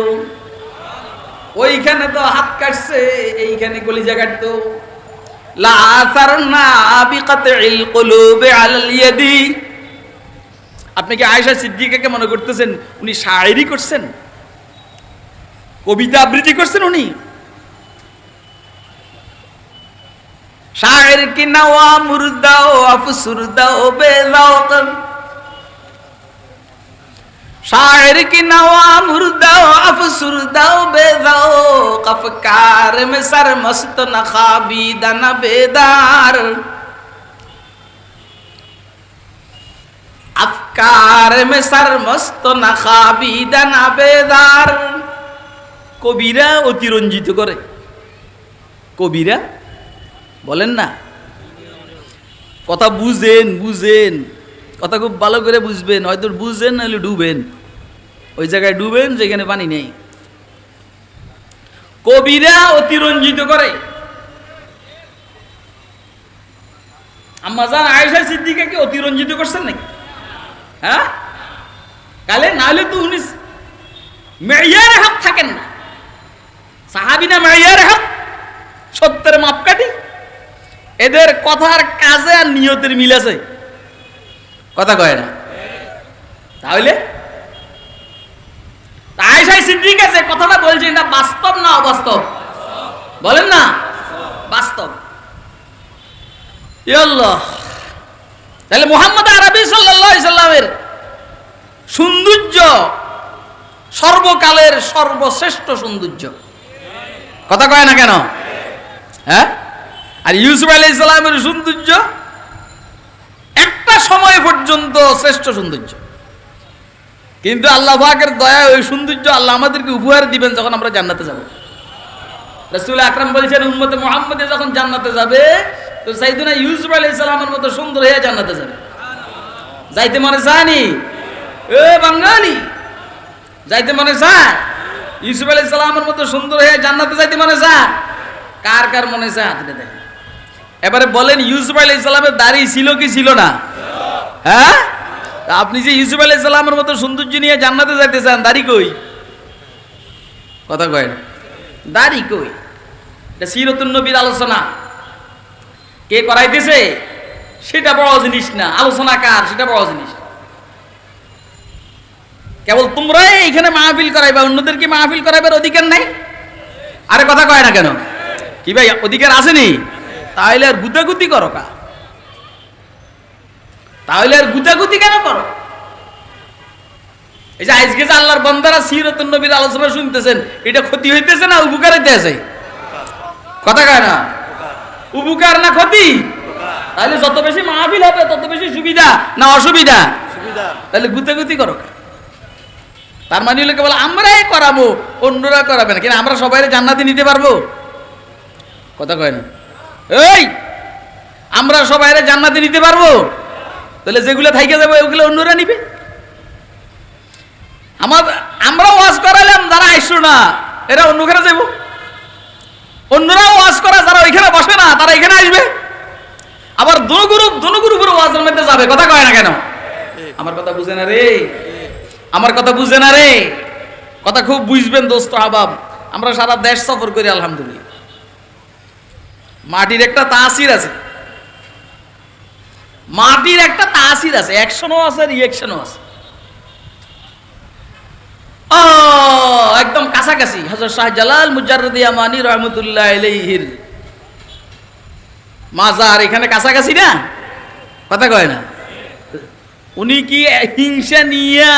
ওইখানে তো হাত কাটছে, এইখানে কলিজা কাটতো। লা আসারনা বিকাতইল কুলুবি আলাল ইয়াদি। আপনি কি আয়েশা সিদ্দিকাকে মনে করতেছেন উনি শায়েরি করছেন, কবিতা আবৃত্তি করছেন? উনি শায়ের কি নওয়া মুর্দাও আফসুরদাও বেযাওক, शायर की नवा मुर्दाओ अफसुरदाओ बेज़ौक़, अफ़कार में सरमस्त न ख़ाबीदा न बेदार, अफ़कार में सरमस्त न ख़ाबीदा न बेदार। কবিরা অতিরঞ্জিত করে, কবিরা বলেন না, কথা বুঝেন বুঝেন, কথা খুব ভালো করে বুঝবেন, হয়তো বুঝবেন নাহলে ডুবেন, ওই জায়গায় ডুবেন যেখানে পানি নেই। কবিরা অতিরঞ্জিত করে। আম্মা জান আয়েশা সিদ্দিকাকে অতিরঞ্জিত করছেন নাকি? হ্যাঁ, কালে নাহলে তো উনি মেয়ারে হক থাকেন না। সাহাবী না মেয়ারে হক, সত্যের মাপকাঠি। এদের কথার কাজে আর নিয়তের মিল আছে, কথা কয় না। তাহলে আয়েশা সিদ্দিকা যে কথাটা বলছে এটা বাস্তব না অবাস্তব? বলেন না, বাস্তব। ইয়া আল্লাহ, তাহলে মুহাম্মদ আরবি সাল্লাল্লাহু আলাইহি সাল্লামের সৌন্দর্য সর্বকালের সর্বশ্রেষ্ঠ সৌন্দর্য, কথা কয় না কেন? হ্যাঁ, আর ইউসুফ আলাইহিস সালামের সৌন্দর্য একটা সময় পর্যন্ত শ্রেষ্ঠ সৌন্দর্য, কিন্তু আল্লাহ পাকের দয়া ওই সৌন্দর্য আল্লাহ আমাদেরকে উপহার দিবেন যখন আমরা জান্নাতে যাব। রাসূল আকরাম বলেছেন উম্মতে মুহাম্মদে যখন জান্নাতে যাবে তো সাইয়েদনা ইউসুফ আলাইহিস সালামের মতো সুন্দর হয়ে জান্নাতে যাবে। যাইতে মনে চায়নি? এ বাঙালি, যাইতে মনে চায়? ইউসুফ আলাইহিস সালামের মতো সুন্দর হয়ে জান্নাতে যাইতে মনে চায়? কার কার মনে চায় হাতে দেখেন। এবারে বলেন ইউসুফ আলাইহিস সালামের দাড়ি ছিল কি ছিল না? হ্যাঁ, আপনি যে ইউসুফ আলাইহিস সালামের মতো সৌন্দর্য নিয়ে জান্নাতে যাইতে চান, দাড়ি কই? কথা কয় না, দাড়ি কই? এটা সিরাতুন নবীর আলোচনা, কে করাইতেছে সেটা বড় জিনিস না, আলোচনা কার সেটা বড় জিনিস। কেবল তোমরা এইখানে মাহফিল করাইবা, অন্যদেরকে মাহফিল করাইবার অধিকার নাই। আরে কথা কয় না কেন? কি ভাই অধিকার আসেনি? তাহলে আর গুতাগুতি করো কা? তাহলে আর গুতাগুতি কেন করো? এই যে আজকে যে আল্লাহর বান্দারা সিরাতুন নবীর আলোচনা শুনতেছেন, এটা ক্ষতি হইতেছে না উপকার হইতেছে? কথা কয় না, উপকার না ক্ষতি? তাহলে যত বেশি মাহফিল হবে তত বেশি সুবিধা না অসুবিধা? তাহলে গুতাগুতি করো কা? তার মানে হলো কেবল আমরাই করাবো, অন্যরা করাবে না, কিন্তু আমরা সবাই জান্নাতে নিতে পারবো? কথা কয় না, এই আমরা সবাই জান্নাতে নিতে পারবো? তাহলে যেগুলো থাইকে যাবো ওগুলো অন্যরা নিবে। আমরা ওয়াজ করালাম, যারা আইসো না এরা অন্যখানে যাবো, অন্যরা ওয়াজ করা যারা ওইখানে বসে না তারা এখানে আসবে, আবার দোনো গ্রুপের ওয়াজের মধ্যে যাবে। কথা কয় না কেন? আমার কথা বুঝে না রে, আমার কথা বুঝে না রে। কথা খুব বুঝবেন দোস্ত আহবাব। আমরা সারা দেশ সফর করি আলহামদুলিল্লাহ। মাটির একটা তাসির আছে, মাটির একটা তাসির আছে, অ্যাকশনও আছে রিঅ্যাকশনও আছে। একদম কাছাকাছি হযরত শাহজালাল মুজাররদ ইয়ামানি রাহমাতুল্লাহ আলাইহির মাজার এখানে কাছাকাছি না? কথা কয় না? উনি কি হিংসা নিয়া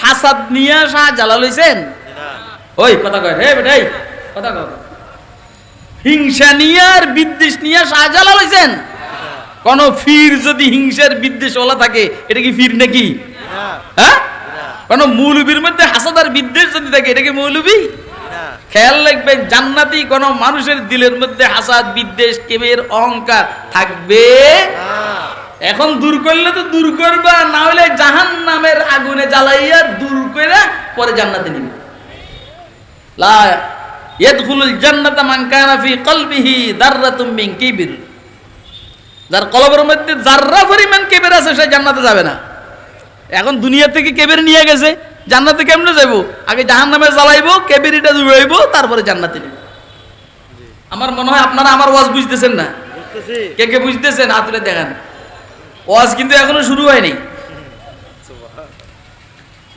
হাসাদ নিয়া শাহজালাল হইছেন? ওই কথা কয় হে বেটাই, কথা কয় হিংসা নিয়া আর বিদ্বেষ নিয়া শাহজালাল হইছেন? কোন ফির যদি হিংসার বিদ্বেষ ওলা থাকে এটা কি ফির নাকি? হ্যাঁ, কোন মৌলবীর মধ্যে হাসাদ আর বিদ্বেষ যদি থাকে এটা কি মৌলবী? খেয়াল রাখবেন, জান্নাতি কোন মানুষের দিলের মধ্যে হাসাদ বিদ্বেষ কিবের অহংকার থাকবে। এখন দূর করলে তো দূর করবা, না হলে জাহান্নামের আগুনে জ্বালাইয়া দূর করে পরে জান্নাতে নিবে। লা ইয়াদখুলুল জান্নাতা মান কানা ফি কলবিহি যাররাতুম মিন কিবর, যার কলবের মধ্যে যাররা পরিমাণ কিবর আছে সে জান্নাতে যাবে না। এখন দুনিয়া থেকে কিবর নিয়ে গেছে, জান্নাতে কেমনে যাইবো? আগে জাহান্নামে জ্বালাইবো, কিবরিটা দূরাইবো, তারপরে জান্নাতে নিবে। আমার মনে হয় আপনারা আমার ওয়াজ বুঝতেছেন না। কে কে বুঝতেছেন হাত তুলে দেখান। ওয়াজ কিন্তু এখনো শুরু হয়নি,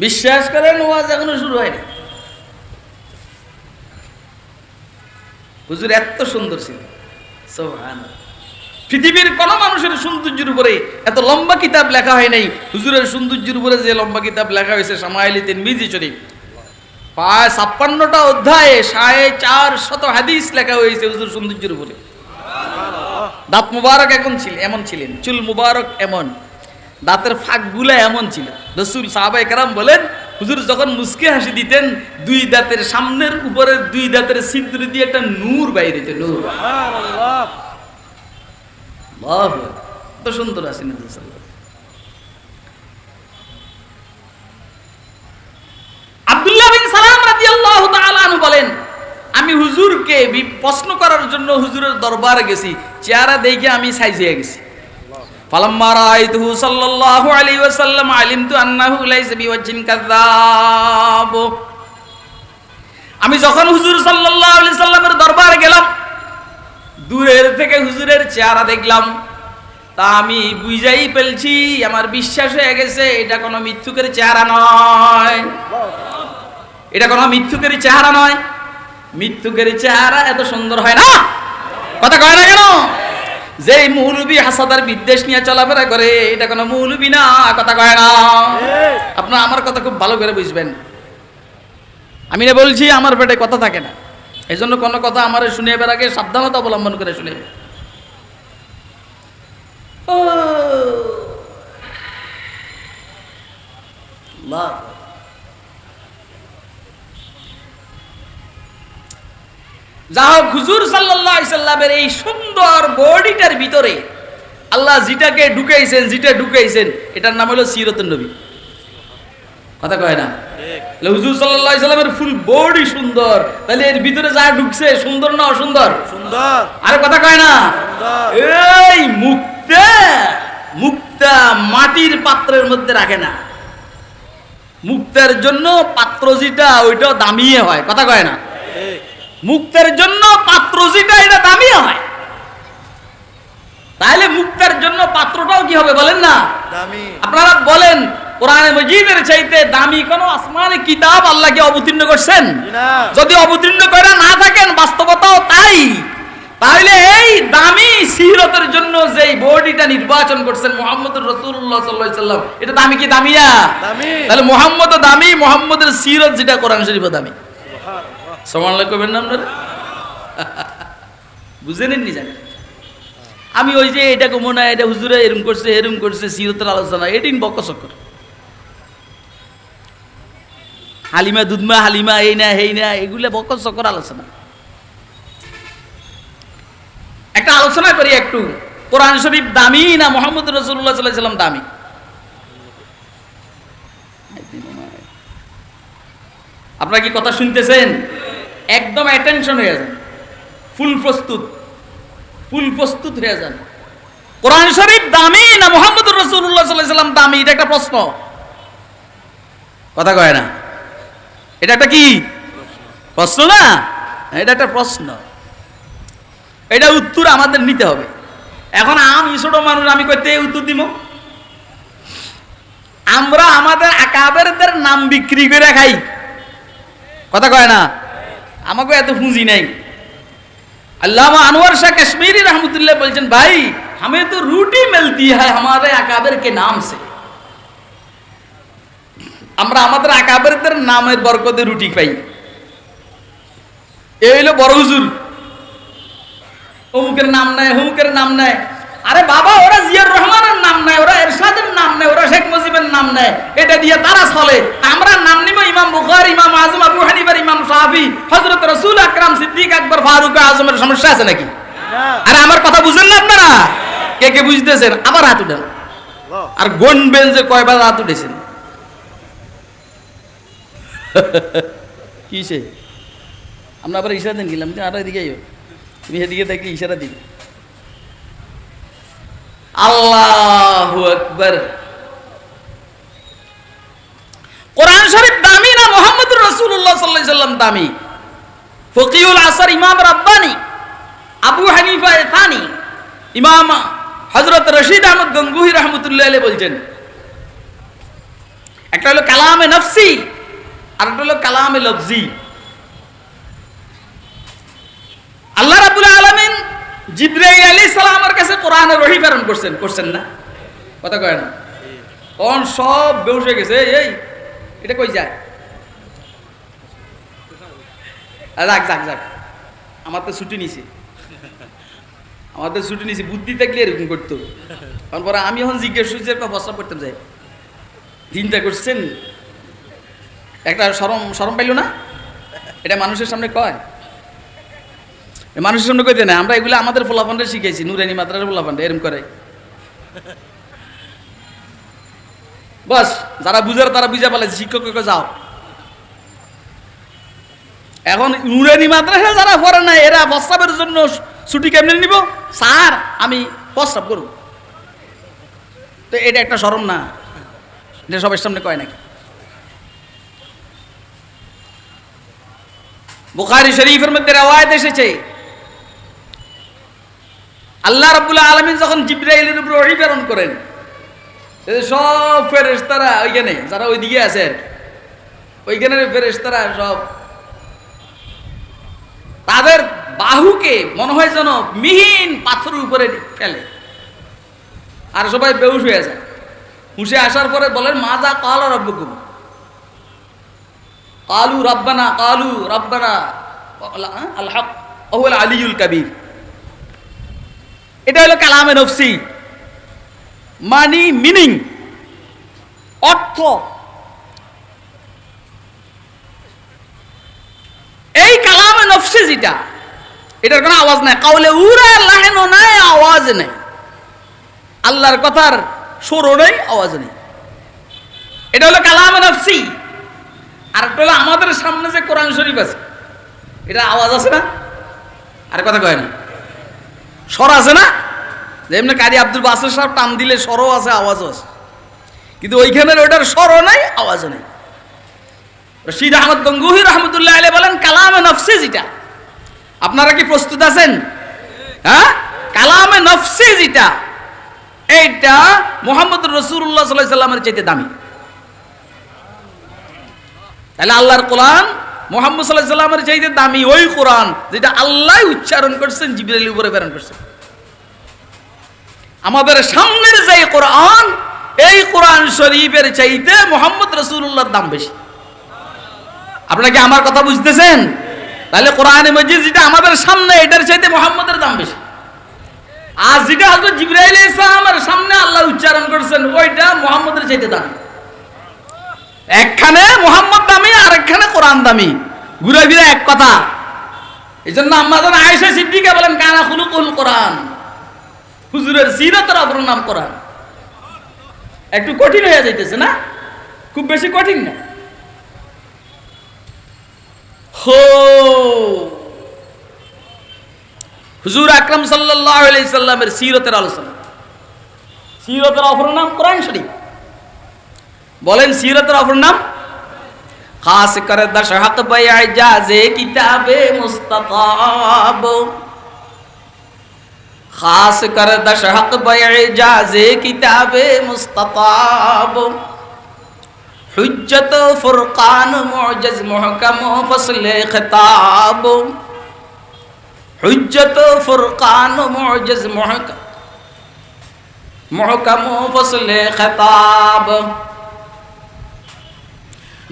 বিশ্বাস করেন ওয়াজ এখনো শুরু হয়নি। হুজুর এত সুন্দর ছিল, সুবহানাল্লাহ। পৃথিবীর কোন মানুষের সৌন্দর্যের উপরে এত লম্বা কিতাব লেখা হয় নাই। হুজুরের সৌন্দর্যের উপরে যে লম্বা কিতাব লেখা হয়েছে শামাইলে তিরমিজি শরীফ, প্রায় 56টা অধ্যায়ে 450 হাদিস লেখা হয়েছে হুজুর সৌন্দর্যের উপরে। দাঁত মুবারক এমন ছিলেন, চুল মুবারক এমন, দাঁতের ফাঁকগুলা এমন ছিল। রাসূল সাহাবায়ে কেরাম বলেন হুজুর যখন মুস্কি হাসি দিতেন, দুই দাঁতের সামনের উপরে দুই দাঁতের ছিদ্র দিয়ে একটা নূর বাইরে যেত, নূর। সুবহানাল্লাহ, বাহ, কত সুন্দর আছেন রাসূল। আব্দুল্লাহ বিন সালাম রাদিয়াল্লাহু তাআলা আনহু বলেন, আমি হুজুরকে প্রশ্ন করার জন্য হুজুরের দরবারে গেছি, চেহারা দেখে আমি সাইজে গেছি। ফালাম্মা রাআইতুহু সাল্লাল্লাহু আলাইহি ওয়াসাল্লাম আলিমতু আন্নাহু লাইসা বিওয়াজহিন কাযাব। আমি যখন হুজুর সাল্লাল্লাহু আলাইহি সাল্লামের দরবারে গেলাম, দূরের থেকে হুজুরের চেহারা দেখলাম, তা আমি বুঝাই ফেলছি, আমার বিশ্বাস হয়ে গেছে এটা কোনো মিথ্যুকের চেহারা নয়, এটা কোনো মিথ্যুকের চেহারা নয়। মিথ্যুকের চেহারা এত সুন্দর হয় না। কথা কয় না কেন? যে মৌলবী হাসাদার বিদ্বেষ নিয়ে চলাফেরা করে এটা কোনো মৌলবী না। কথা কয় না? আপনারা আমার কথা খুব ভালো করে বুঝবেন। আমি না বলছি আমার পেটে কথা থাকে না, এই জন্য কোনো কথা আমার শুনে এবার আগে সাবধানতা অবলম্বন করে শুনে। যা হোক, হুজুর সাল্লাল্লাহু আলাইহি সাল্লামের এই সুন্দর বডিটার ভিতরে আল্লাহ যেটা ঢুকাইছেন এটার নাম হলো সিরাতুন নবী। কথা কয় না? হুজুর সাল্লাল্লাহু আলাইহি সাল্লামের ফুল বডি সুন্দর, তাহলে এর ভিতরে যা ঢুকছে সুন্দর না অসুন্দর? সুন্দর। আরে কথা কয় না? এই মুক্তা মাটির পাত্রের মধ্যে রাখে না, মুক্তার জন্য পাত্র যেটা ওইটাও দামিয়ে হয়। কথা কয় না? মুক্তার জন্য পাত্র যেটা এটা দামিয়ে হয়, তাহলে মুক্তার জন্য পাত্রটাও কি হবে বলেন না? দামি। আপনারা বলেন কোরআনে মজিদের চাইতে দামি কোন আসমানি কিতাব আল্লাহ কি অবতীর্ণ করছেন? যদি অবতীর্ণ করে না থাকেন, বাস্তবতাও তাই, তাহলে এই দামি সিরাতের জন্য যেই বডিটা নির্বাচন করছেন মুহাম্মদুর রাসূলুল্লাহ সাল্লাল্লাহু আলাইহি সাল্লাম, এটা দামি কি দামি না? দামি। তাহলে মুহাম্মদও দামি, মুহাম্মদের সিরাত যেটা কোরআন শরীফও দামি। সুবহানাল্লাহ। সুবহানাল্লাহ কইবেন না আপনারা? বুঝেনেন নি জানেন? আমি ওই যে এটা কমো না, এটা হুজুরে এরম করছে সিরাতের আলোচনা, এটিন বকচক্কর। হালিমা দুধমা হালিমা এই না হেই না, এগুলা বকচক্কর আলোচনা। একটা আলোচনা করি একটু, কোরআন শরীফ দামি না মুহাম্মদ রাসূলুল্লাহ সাল্লাল্লাহু আলাইহি সাল্লাম দামি? আপনারা কি কথা শুনতেছেন? একদম অ্যাটেনশন হয়ে যান, ফুল প্রস্তুত হয়ে যান। কোরআন শরীফ দামি না মুহাম্মদুর রাসূলুল্লাহ সাল্লাল্লাহু আলাইহি ওয়াসাল্লাম দামি? এটা একটা প্রশ্ন, কথা কয় না? এটা একটা কি প্রশ্ন না? এটা একটা প্রশ্ন, এটা উত্তর আমাদের নিতে হবে। এখন আমি ছোট মানুষ, আমি কইতে উত্তর দিব? আমরা আমাদের আকাবেরদের নাম বিক্রি করে খাই, কথা কয় না? আমাকে এত পুঁজি নাই। আল্লামা আনোয়ার শাহ কাশ্মীরি रहमतुल्लाह বলছেন, ভাই हमें तो रोटी मिलती है हमारे अकाबिर के नाम से। আমরা আমাদের আকাবিরদের নামের বরকতে রুটি খাই। এই হলো বড় হুজুর, অমুকের নাম নেয়, হুমুকের নাম নেয়। আরে বাবা, ওরা জিয়াউর রহমানের নাম নেয়, ওরা এরশাদের নাম নেয়, ওরা শেখ মুজিবের নাম নেয়, এটা দিয়ে তারা চলে। আমরা নাম নিব ইমাম বুখারী, ইমাম আজম আবু হানিফা, ইমাম শাফি, হযরত রাসূল আকরাম, সিদ্দিক আকবর, ফারুক আজমের সমস্যা আছে নাকি? আরে আমার কথা বুঝেন না আপনারা? কে কে বুঝতেছেন? আবার হাত উঠান আর গণবেন যে কয়বার হাত উঠেছেন। কিসে আমরা আবার ইশারা দেন গেলাম, আর এদিকে তুমি এদিকে দেখলে ইশারা দিবে। আল্লাহু আকবার। কোরআন শরীফ দামি না মুহাম্মদুর রাসূলুল্লাহ সাল্লাল্লাহু আলাইহি ওয়াসাল্লাম দামি? ফকিহুল আসর ইমাম রাব্বানি আবু হানিফা থানি ইমাম হযরত রশিদ আহমদ গঙ্গুহি রাহমাতুল্লাহ আলাইহি বলছেন, একটা হলো কালামে নফসি আর একটা হলো কালামে লফজি। আল্লাহ রাব্বুল আলামিন জিবরাইল আলাইহিস সালামের কাছে কোরআনের ওহী প্রেরণ করছেন না? কথা কয় না? কোন সব বেহুশ হয়ে গেছে, এই এটা কই যায়? যাক আমার তো ছুটি নিছি, বুদ্ধি থাকলে এরকম করতো। কারণ পরে আমি এখন জিজ্ঞেস করছি, একটা প্রস্তাব করতাম যাই, চিন্তা করছেন একটা শরম পাইল না? এটা মানুষের সামনে কয়, মানুষের সামনে কইতে না। আমরা এগুলো আমাদের পোলাপান্ডে শিখেছি, নুরানি মাদ্রাসার পোলাপান্ডে এরকম করে। বাস যারা বুঝার তারা বুঝা পালাইছে, শিক্ষককে যাও। এখন নুরানি মাদ্রাসা যারা পড়ে না, এরা প্রস্তাবের জন্য ছুটি কেমনে নিব? স্যার আমি প্রস্তাব করব, তো এটা একটা শরম না? এটা সবার সামনে কয় নাকি? বুখারী শরীফের মধ্যে রওয়ায়াত এসেছে, আল্লাহ রাব্বুল আলামিন যখন জিবরাইলের উপর ওহী প্রেরণ করেন, সব ফেরেশতারা ওইখানে, যারা ওইদিকে আছে ওইখানের ফেরেশতারা সব তাদের বাহুকে মনে হয় যেন মিহিন পাথরের উপরে ফেলে, আর সবাই বেহুশ হয়ে যায়। হুঁশে আসার পরে বলেন, মাযা ক্বালা রাব্বুকুম? ক্বালু রাব্বানা আল হক ওয়া হুয়াল আলিয়্যুল কাবীর। এটা হলো কালামে নফসি, মানি মিনিং, অর্থ। এই কালামে নফসি যেটা, এটার কোনো আওয়াজ নাই, কাউলে উরা লাহেনও নাই, আওয়াজ নেই, আল্লাহর কথার সুরও নেই, আওয়াজ নেই। এটা হলো কালামে নফসি। আর একটা হলো আমাদের সামনে যে কোরআন শরীফ আছে, এটা আওয়াজ আছে না? আর কথা কয় না, স্বর আছে না? যেমনি কারি আব্দুল বাসির সাহেব টান দিলে স্বরও আছে, আওয়াজও আছে, কিন্তু ওইখানের ওইটার স্বরও নাই, আওয়াজও নেই। রশিদ আহমদ গঙ্গুহি রহমতুল্লাহ আলাইহি বলেন, কালামে নফসি যেটা, আপনারা কি প্রস্তুত আছেন? হ্যাঁ, কালামে নফসি যেটা, এইটা মুহাম্মদুর রাসূলুল্লাহ সাল্লাল্লাহু আলাইহি সাল্লামের চাইতে দামি। তাহলে আল্লাহর কোরআন মুহাম্মদ সাল্লাল্লাহু আলাইহি সাল্লামের চাইতে দামি ওই কোরআন যেটা আল্লাহ উচ্চারণ করছেন, জিবরাইলের উপরে প্রেরণ করছেন। আমাদের সামনের যে কোরআন, এই কোরআন শরীফের চাইতে মুহাম্মদ রাসূলুল্লাহর দাম বেশি। আপনারা কি আমার কথা বুঝতেছেন? তাহলে কোরআনে মাজিদ যেটা আমাদের সামনে, এটার চাইতে মুহাম্মদের দাম বেশি। আর যেটা হযরত জিবরাইল আলাইহিস সালামের সামনে আল্লাহ উচ্চারণ করছেন, ওইটা মুহাম্মদের চাইতে দামি। একখানে মুহাম্মদ দামি, আর একখানে কোরআন দামি, ঘুরে ফিরে এক কথা। এই জন্য আম্মা জান আয়েশা সিদ্দিকা বলেন, কানা খুলুকুল কোরআন, হুজুরের সিরাতের অপর নাম কোরআন। একটু কঠিন হয়ে যাইতেছে না? খুব বেশি কঠিন না। হো হুজুর আকরাম সাল্লাল্লাহু আলাইহি সাল্লামের সিরতের আলোচনা। সিরতের অপর নাম কোরআন শরীফ। বলেন সিরতের অপর নাম? খাস করে 10 হক বায়া জাজে কিতাবে মুস্তাতাব, খাস করে 10 হক বায়া জাজে কিতাবে মুস্তাতাব, হুজ্জত ফুরকান মুআজ্জাজ মুহকাম ফসলে খিতাব, হুজ্জত ফুরকান মুআজ্জাজ মুহকাম ফসলে খিতাব,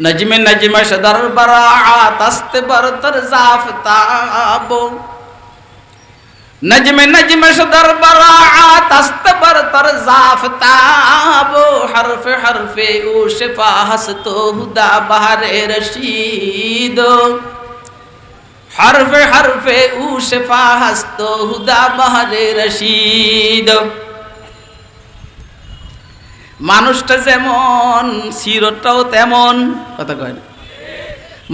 नज्म नज्म शदर बराअत अस्त बरतर ज़ाफ़ताब, नज्म नज्म शदर बराअत अस्त बरतर ज़ाफ़ताब, हरफ हरफ ओ शिफा हस्तो हुदा बहरे रशीद, हरफ हरफ ओ शिफा हस्तो हुदा बहरे रशीद। মানুষটা যেমন সিরতটাও তেমন, কথা কয় না?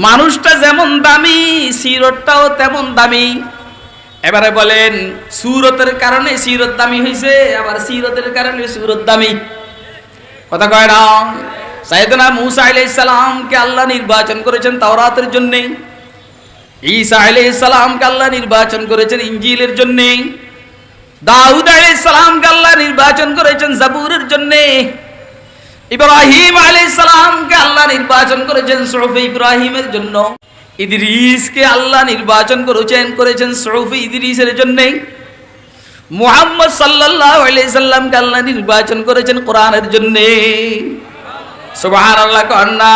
মানুষটা যেমন দামি সিরতটাও তেমন দামি। এবারে বলেন সুরতের কারণে সিরত দামি হয়েছে, আবার সিরতের কারণে সুরত দামি, কথা কয় না? সাইয়েদনা মূসা আলাইহিস সালামকে আল্লাহ নির্বাচন করেছেন তাওরাতের জন্য, ঈসা আলাইহিস সালামকে আল্লাহ নির্বাচন করেছেন ইনজিলের জন্য, দাউদ আলাইহিস সালামকে আল্লাহ নির্বাচন করেছেন জাবুরের জন্য, ইব্রাহিম আলাইহিস সালামকে আল্লাহ নির্বাচন করেছেন সুহুফে ইব্রাহিমের জন্য, ইদ্রিসকে আল্লাহ নির্বাচন করেছেন সুহুফে ইদ্রিসের জন্য, মুহাম্মদ সাল্লাল্লাহু আলাইহি সাল্লামকে আল্লাহ নির্বাচন করেছেন কোরআনের জন্য। সুবহানাল্লাহ কন্না।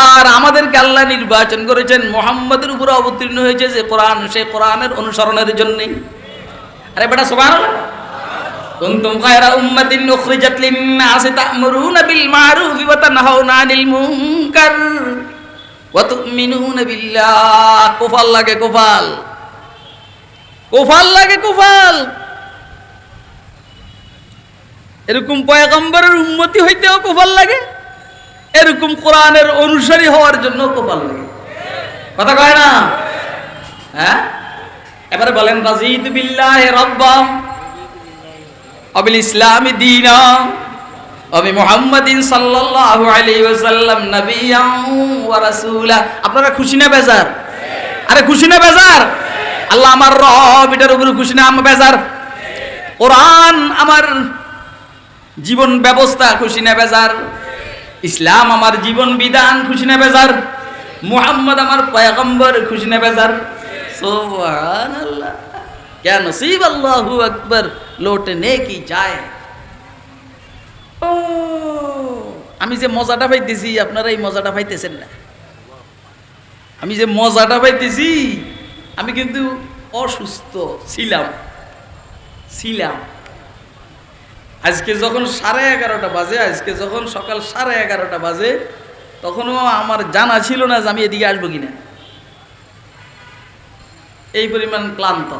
আর আমাদেরকে আল্লাহ নির্বাচন করেছেন মুহাম্মদের উপর অবতীর্ণ হয়েছে যে কোরআন, সেই কোরআনের অনুসরণের জন্য। আরে বেটা সুবহানাল্লাহ। কুনতুম খায়রা উম্মাতিন উখরিজাত লিন-নাসি তা'মুরুনা বিল মা'রুফি ওয়া তানহাউনা আনিল মুনকার ওয়া তু'মিনুনা বিল্লাহ। কুফাল লাগে কুফাল, কুফাল লাগে কুফাল। এরকম পয়গম্বরের উম্মতি হইতেও কুফাল লাগে, এরকম কোরআনের অনুসারী হওয়ার জন্য কুফাল লাগে, কথা কয় না? হ্যাঁ, এবারে বলেন রাযীতু বিল্লাহি রাব্বা ওয়া বিল ইসলামি দীনা ওয়া বি মুহাম্মাদিন সাল্লাল্লাহু আলাইহি ওয়াসাল্লাম নাবিয়্যান ওয়া রাসূলা। আপনারা খুশি না বেজার? আরে খুশি না বেজার? আল্লাহ আমার রব, এটার উপর খুশি না আমরা বেজার? কোরআন আমার জীবন ব্যবস্থা, খুশি না বেজার? ইসলাম আমার জীবন বিধান, খুশি না বেজার? মুহাম্মদ আমার পয়গম্বর, খুশি না বেজার? সুবহানাল্লাহ, क्या नसीब, अल्लाहु अकबर, लौटने की जाए। ও আমি যে মজাটা পাইতেছি আপনারা এই মজাটা পাইতেছেন না। আমি যে মজাটা পাইতেছি, আমি কিন্তু অসুস্থ ছিলাম। আজকে যখন 11:30 বাজে, আজকে যখন সকাল 11:30 বাজে, তখনও আমার জানা ছিল না যে আমি এদিকে আসবো কিনা, এই পরিমাণ ক্লান্ত।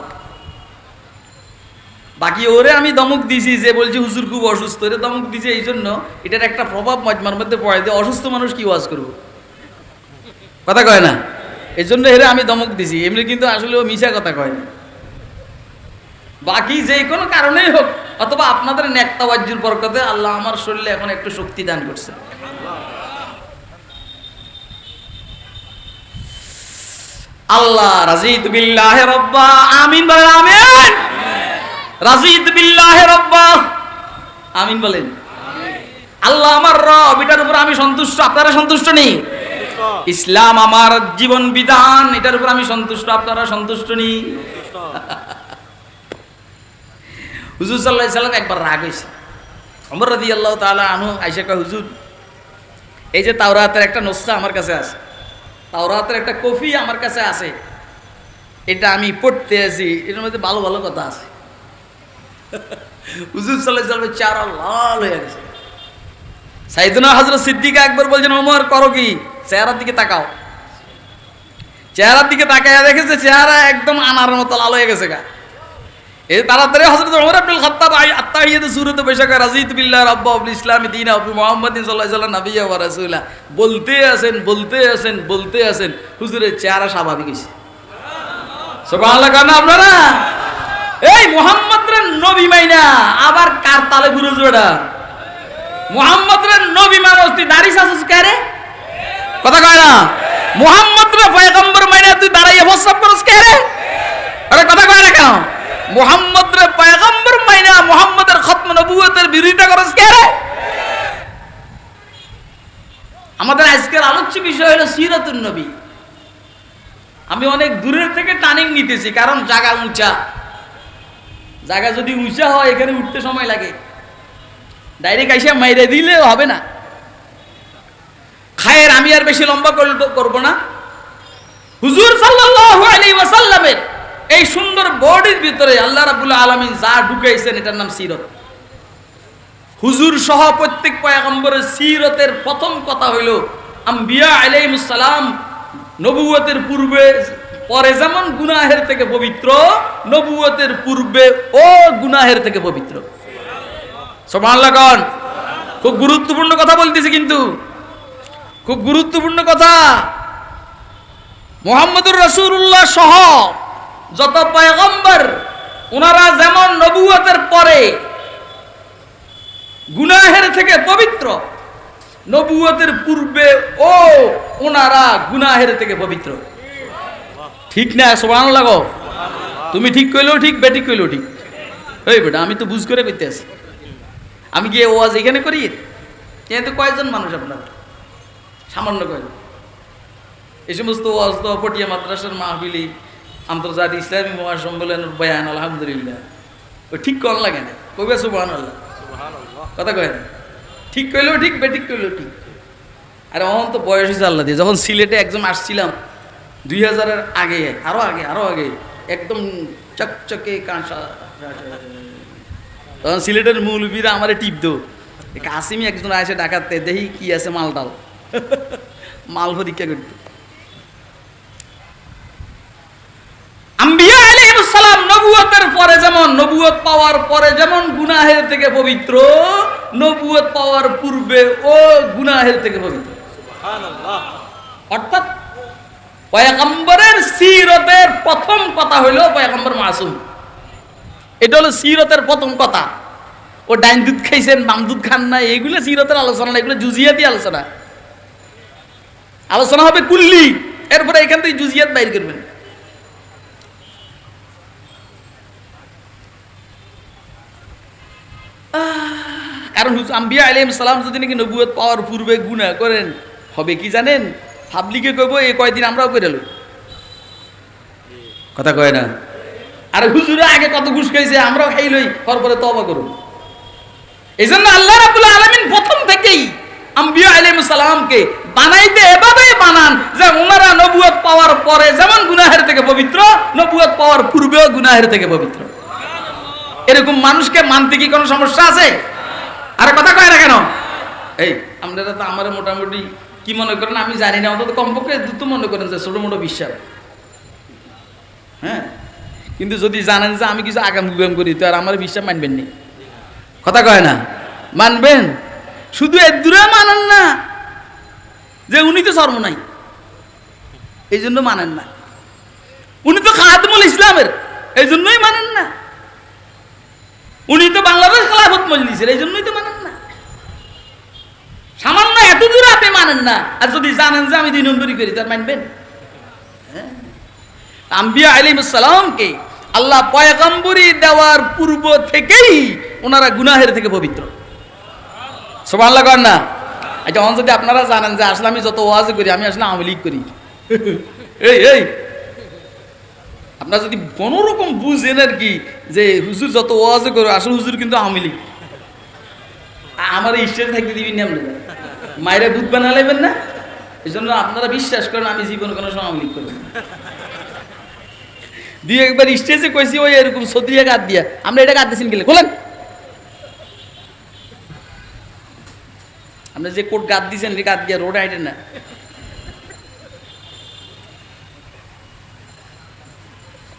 বাকি ওরে আমি দমক দিছি, যে বলছি হুজুর খুব অসুস্থ, ওরে দমক দিছি এই জন্য এটার একটা প্রভাব মজমার মধ্যে পড়ে যে অসুস্থ মানুষ কি ওয়াজ করবো, কথা কয় না? এই জন্য এরে আমি দমক দিছি, এমনি কিন্তু আসলে ও মিশা কথা কয় না। বাকি যে কোনো কারণেই হোক, অথবা আপনাদের নেক তাওয়াজ্জুর বরকতে আল্লাহ আমার শরীরে এখন একটু শক্তি দান করছে। আল্লাহ রাযীতু বিল্লাহি রাব্বা, আমিন বলেন আমিন। রাযীতু বিল্লাহি রাব্বা, আমিন বলেন। আল্লাহ আমার রব, এটার উপর আমি সন্তুষ্ট। আপনারা সন্তুষ্ট নেই? ইসলাম আমার জীবন বিধান, এটার উপর আমি সন্তুষ্ট। আপনারা সন্তুষ্ট নেই? হুজুর সাল্লাল্লাহু আলাইহি সাল্লাম একবার রাগ হয়েছে। ওমর রাদিয়াল্লাহু তাআলা আনহু আয়েশা কয়, হুজুর এই যে তাওরাতের একটা নুসখা আমার কাছে আছে, তাওরাতের একটা কপি আমার কাছে আছে, এটা আমি পড়তে আছি, এটার মধ্যে ভালো ভালো কথা আছে। হুজুর সাল্লাল্লাহু আলাইহি সাল্লামের চেহারা লাল হয়ে গেছে। সাইয়েদনা হযরত সিদ্দিক আকবর বলছেন, ওমর করো কি? চেহারার দিকে তাকাও। চেহারার দিকে তাকায়া দেখেছে চেহারা একদম আনার মতো লাল হয়ে গেছে গা। এই তাড়াতাড়ি হযরত ওমর ইবনুল খাত্তাব আত-তাহিয়াতুর সূরাতে বসে কয়, রাযীতু বিল্লাহি রাব্বা ওয়া বিল ইসলামি দীনা ওয়া বি মুহাম্মাদিন সাল্লাল্লাহু আলাইহি ওয়াসাল্লাম নাবিয়্যা ওয়া রাসূলা। বলতে আছেন হুজুরের চেহারা স্বাভাবিক হইছে। সুবহানাল্লাহ কেন আপনারা? এই মুহাম্মদের নবী মাইনা আবার কার তালে ঘুরে জোড়া? মুহাম্মদের নবী মানুষ তুই দাড়ি সাজুস কারে? কথা কয় না। মুহাম্মদের পয়গম্বর মাইনা তুই দাঁড়াইয়া প্রস্তাব করস কারে? আরে কথা কয় না কেন? মুহাম্মদের পয়গম্বর মাইনা মুহাম্মদের খতম নবুয়তের বিরোধিতা করস কারে? আমাদের আজকের আলোচ্য বিষয় হলো সিরাতুন নবী। আমি অনেক দূরের থেকে টার্নিং নিতেছি, কারণ জায়গা উঁচা। জায়গা যদি উঁচা হয় এখানে উঠতে সময় লাগে, ডাইরেক্ট আইসা মাইরে দিলে হবে না। খায়ের আমি আর বেশি লম্বা করব না। হুজুর সাল্লাল্লাহু আলাইহি ওয়াসাল্লামের এই সুন্দর বডির ভিতরে আল্লাহ রাব্বুল আলামিন যা ঢুকাইছেন এটার নাম সিরত। হুজুর সহ প্রত্যেক পয়গম্বরের সিরতের প্রথম কথা হইল আম্বিয়া আলাইহিস সালাম নবুয়তের পূর্বে পরে যেমন গুনাহের থেকে পবিত্র, নবুয়তের পূর্বে ও গুনাহের থেকে পবিত্র। সুবহানাল্লাহ কোন? খুব গুরুত্বপূর্ণ কথা বলতেছি, কিন্তু খুব গুরুত্বপূর্ণ কথা। মুহাম্মদুর রাসূলুল্লাহ সহ যত পয়গম্বর ওনারা যেমন নবুয়তের পরে গুনাহের থেকে পবিত্র, নবুয়তের পূর্বে ও ওনারা গুনাহের থেকে পবিত্র। ঠিক না? সুবহানাল্লাহ গো। তুমি ঠিক কইলেও ঠিক, বেঠিক কইলেও ঠিক। এই বেটা আমি তো বুঝ করে কইতে আছি। আমি গিয়ে ওয়াজ এখানে করি, কিন্তু কয়জন মানুষ আপনার? সামান্য কয়জন। এই সমস্ত ওয়াজ তো পটিয়া মাদ্রাসার মাহফিলি, আন্তর্জাতিক ইসলামী মহাসম্মেলনের বয়ান, আলহামদুলিল্লাহ ওই ঠিক কর লাগে না। কইবে সুবহানাল্লাহ, কথা কয় না। ঠিক কইলেও ঠিক, বেঠিক কইলেও ঠিক। আরে অহন তো বয়স হয়েছে আল্লাহ দিয়ে। যখন সিলেটে একজন আসছিলাম 2000-এর আগে, আরো আগে একদম চকচকে কাঁচা, তখন সিলেটের মৌলবীরা আমারে টিপ দো। কাসিমি একজন আসে ডাকাতে, দেখি কি আছে মালটাল, মাল পরীক্ষা করতে। আম্বিয়া আলাইহিস সালাম নবুয়তের পরে যেমন, নবুয়ত পাওয়ার পরে যেমন গুনাহের থেকে পবিত্র, নবুয়ত পাওয়ার পূর্বে ও গুনাহের থেকে পবিত্র। সুবহানাল্লাহ। অর্থাৎ পয়গম্বরের সিরতের প্রথম কথা হইল পয়গম্বর মাসুম। এটা হলো সিরতের প্রথম কথা। ও ডাইন দুধ খাইছেন, বাম দুধ খান না, এগুলো সিরতের আলোচনা না, এগুলো জুজিয়াতি আলোচনা। আলোচনা হবে কুল্লি, এরপরে এখান থেকে জুজিয়াত বাইর করবেন। কারণ আম্বিয়া আলাইহিস সালাম যদি নাকি নবুয়ত পাওয়ার পূর্বে গুনাহ করেন, হবে কি জানেন? পাবলিকে কইব এই কয়দিন আমরাও করে লই। কথা কয় না? আর হুজুরা আগে কত ঘুষ খাইছে, আমরাও খাই লই, তারপরে তওবা করুন। এই জন্য আল্লাহ রাব্বুল আলামিন প্রথম থেকেই আম্বিয়া আলাইহিস সালামকে বানাইতে এভাবেই বানান যে ওনারা নবুয়ত পাওয়ার পরে যেমন গুনাহের থেকে পবিত্র, নবুয়ত পাওয়ার পূর্বেও গুনাহের থেকে পবিত্র। এরকম মানুষকে মানতে কি কোনো সমস্যা আছে? আরে কথা কয় না কেন? এই আপনারা তো আমার মোটামুটি কি মনে করেন আমি জানি না, অন্তত কমপক্ষে দ্রুত মনে করেন যে ছোট মোটো বিশ্বাস। হ্যাঁ, কিন্তু যদি জানেন যে আমি কিছু আগাম গুগাম করি তো আর আমার বিশ্বাস মানবেন নি। কথা কয় না? মানবেন। শুধু এর দূরে মানেন না যে উনি তো শর্ম নাই, এই জন্য মানেন না। উনি তো খাদিমুল ইসলামের, এই জন্যই মানেন না। উনি তো বাংলাদেশ খেলাফত মজলিসের, এই জন্যই তো মানেন না। সামান্য এত দূর আপনি মানেন না, আর যদি জানেন যে আমি 2 নম্বরই করি তার মানবেন? আম্বিয়া আলাইহিস সালামকে আল্লাহ পয়গম্বরি দেওয়ার পূর্ব থেকেই ওনারা গুনাহের থেকে পবিত্র। সুবহানাল্লাহ কর না? আচ্ছা, যদি আপনারা জানেন যে আসলে আমি যত ওয়াজ করি আমি আসলে আওয়ামী লীগ করি, এই আপনারা যদি কোনো রকম বুঝেন আর কি যে হুজুর যত ওয়াজ করে আসলে হুজুর কিন্তু আওয়ামী লীগ, আমার স্টেজ থাকতে দিবেন না, মায়েরা বুধ বানালেবেন না। এই জন্য আপনারা বিশ্বাস করেন আমি জীবনে কোনো সময় আওয়ামী লীগ করব না। 2-1 স্টেজে কইছি ওই এরকম সদিয়া গাদ দিয়া, আমরা এটা গাদ দিয়েছেন গেলে খোলেন, আপনি যে কোট গাদ দিয়েছেন গাদ দিয়া রোড হাইটেন না।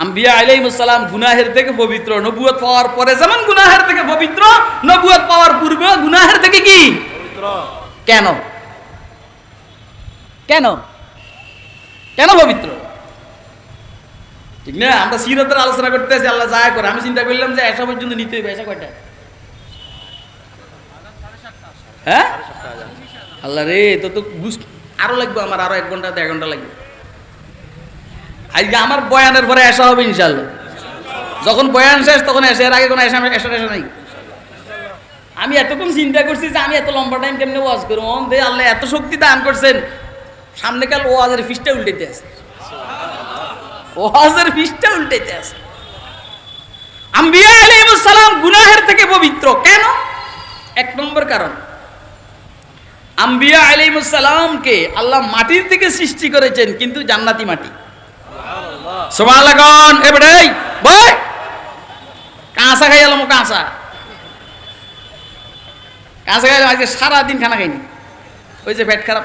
আম্বিয়া আলাইহিস সালাম গুনাহের থেকে পবিত্র, নবুয়ত পাওয়ার পরে যেমন গুনাহের থেকে পবিত্র, নবুয়ত পাওয়ার পূর্বে গুনাহের থেকে কি পবিত্র। কেন কেন কেন পবিত্র? ঠিক না? আমরা সিরাতের আলোচনা করতেছি, আল্লাহ যা করে। আমি চিন্তা করলাম যে এসা পর্যন্ত নিতে হইবে। এসা কয়টা? হ্যাঁ আল্লাহ রে, তো আরো লাগবে আমার, আরো 1 ঘন্টা 1.5 ঘন্টা লাগবে। আজকে আমার বয়ানের পরে এসা হবে ইনশাল্লাহ। যখন বয়ান শেষ তখন এসে, এর আগে কোনো এসা নাই। আমি এতক্ষণ চিন্তা করছি যে আমি এত লম্বা টাইম কেমনে ওয়াজ করবো। আল্লাহ এত শক্তি দান করছেন, সামনে কাল ওয়াজের ফিসটা উল্টাইতে আছে, ওয়াজের ফিসটা উল্টাইতে আছে। আম্বিয়া আলাইহিস সালাম গুনাহের থেকে পবিত্র কেন? 1 নম্বর কারণ, আম্বিয়া আলাইহিস সালামকে আল্লাহ মাটির থেকে সৃষ্টি করেছেন, কিন্তু জান্নাতি মাটি। সুবহানাল্লাহ কোন? এ বেটা এই বই কাঁচা খাই এলাম, কাঁচা খাইলাম। আজকে সারাদিন খানা খাইনি, ওই যে পেট খারাপ।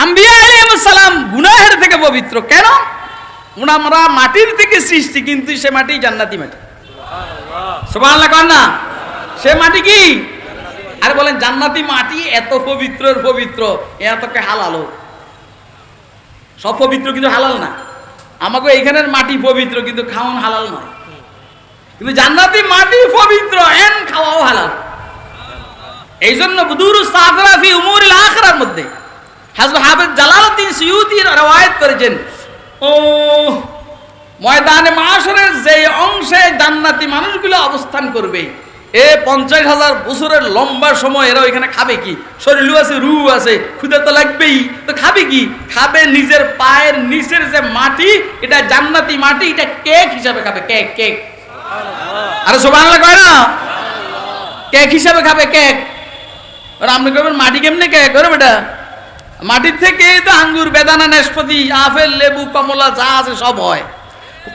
আম্বিয়া আলাইহিস সালাম গুনাহের থেকে পবিত্র কেন? আমরা মাটির থেকে সৃষ্টি, কিন্তু সে মাটি জান্নাতি মাটি। সুবহানাল্লাহ কোন না? সে মাটি কি? আরে বলেন জান্নাতি মাটি এত পবিত্র এতকে হালাল হোক। সব পবিত্র কিন্তু হালাল না। আমাকে এইখানের মাটি পবিত্র, কিন্তু খাওয়ান হালাল নয়। কিন্তু জান্নাতি মাটি পবিত্র, এন খাওয়াও হালাল। এই জন্য বুদুরুস সাফরা ফি উমুরিল আখিরার মধ্যে হযরত হাফেজ জালালউদ্দিন সুয়ুতী রওয়ায়াত করেছেন, ও ময়দানে মাশরের যে অংশে জান্নাতি মানুষগুলো অবস্থান করবে, 50,000 বছরের লম্বা সময় এরা ওইখানে খাবে কি? শরীর আছে, রূহ আছে, ক্ষুধা তো লাগবেই, তো খাবে কি? খাবে নিজের পায়ের নিচের যে মাটি, এটা জান্নাতি মাটি, এটা কেক হিসাবে খাবে। কেক আরে সুবহানাল্লাহ কয় না? কেক হিসাবে খাবে, কেক। আর আপনি কইবেন মাটি কেমনে কেক? ওরে বেটা, মাটির থেকে তো আঙ্গুর, বেদানা, নাশপাতি, আপেল, লেবু, কমলা যা আছে সব হয়।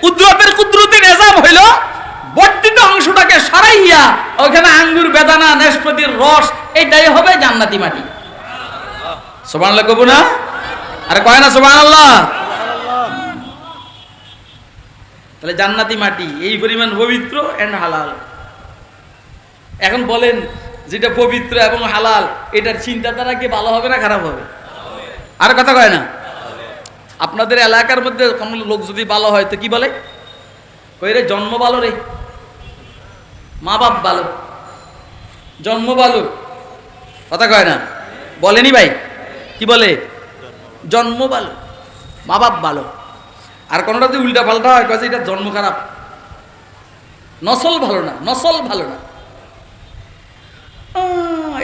কুদরতের নিজাম হইল বর্ধিত অংশটাকে সরাইয়া ওখানে আঙ্গুর, বেদানা, নাশপাতির রস, এটাই হবে জান্নাতি মাটি। সুবহানাল্লাহ কব না? আরে কয় না সুবহানাল্লাহ? তাহলে জান্নাতি মাটি এই পরিমাণ পবিত্র এন্ড হালাল। এখন বলেন, যেটা পবিত্র এবং হালাল, এটার চিন্তাধারা কি ভালো হবে না খারাপ হবে? আর কথা কয় না? আপনাদের এলাকার মধ্যে কোনো লোক যদি ভালো হয় তো কি বলে? কই রে জন্ম ভালো রে, মা বাপ ভালো, জন্ম ভালো। কথা কয় না? বলেনি ভাই? কি বলে? জন্ম ভালো, মা বাপ ভালো। আর কোনটা যদি উল্টা পাল্টা হয়, কয় এটা জন্ম খারাপ, নসল ভালো না, নসল ভালো না।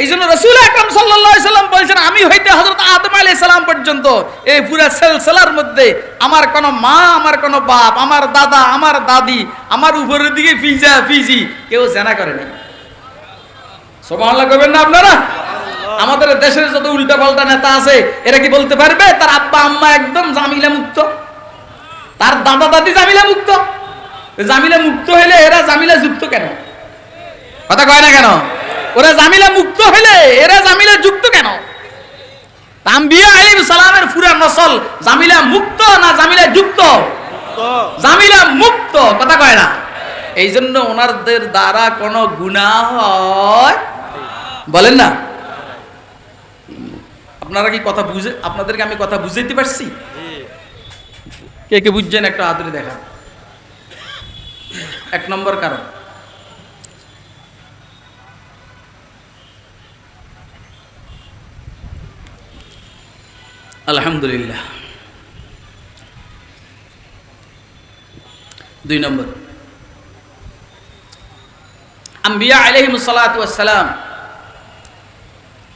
এই জন্য রাসূল আকরাম সাল্লাল্লাহু আলাইহি সাল্লাম বলেছেন, আমি হইতে হযরত আদম আলাইহিস সালাম পর্যন্ত এই পুরো সিলসিলার মধ্যে আমার কোন মা, আমার কোন বাপ, আমার দাদা, আমার দাদি, আমার উপরের দিকে ফিজি কেউ জানা করে নাই। সুবহানাল্লাহ কইবেন না আপনারা? আমাদের দেশের যত উল্টা পাল্টা নেতা আছে, এরা কি বলতে পারবে তার আব্বা আম্মা একদম জামিলা মুক্ত, তার দাদা দাদি জামিলা মুক্ত? জামিলা মুক্ত হইলে এরা জামিলা যুক্ত কেন? কথা কয় না কেন? ওরা জামিলা মুক্ত হইলে এরা জামিলা যুক্ত কেন? আম্বিয়া আলাইহিস সালামের পুরা নসল জামিলা মুক্ত না জামিলা যুক্ত? জামিলা মুক্ত। কথা কয় না? এই জন্য ওনাদের দ্বারা কোনো গুনাহ হয় বলেন না? আপনারা কি কথা বুঝে, আপনাদেরকে আমি কথা বুঝাইতে পারছি? কে কে বুঝছেন একটা হাতুড়ি দেখা। 1 নম্বর কারণ, আলহামদুলিল্লাহ। 2 নম্বর, আম্বিয়া আলাইহিস সালাতু ওয়াস সালাম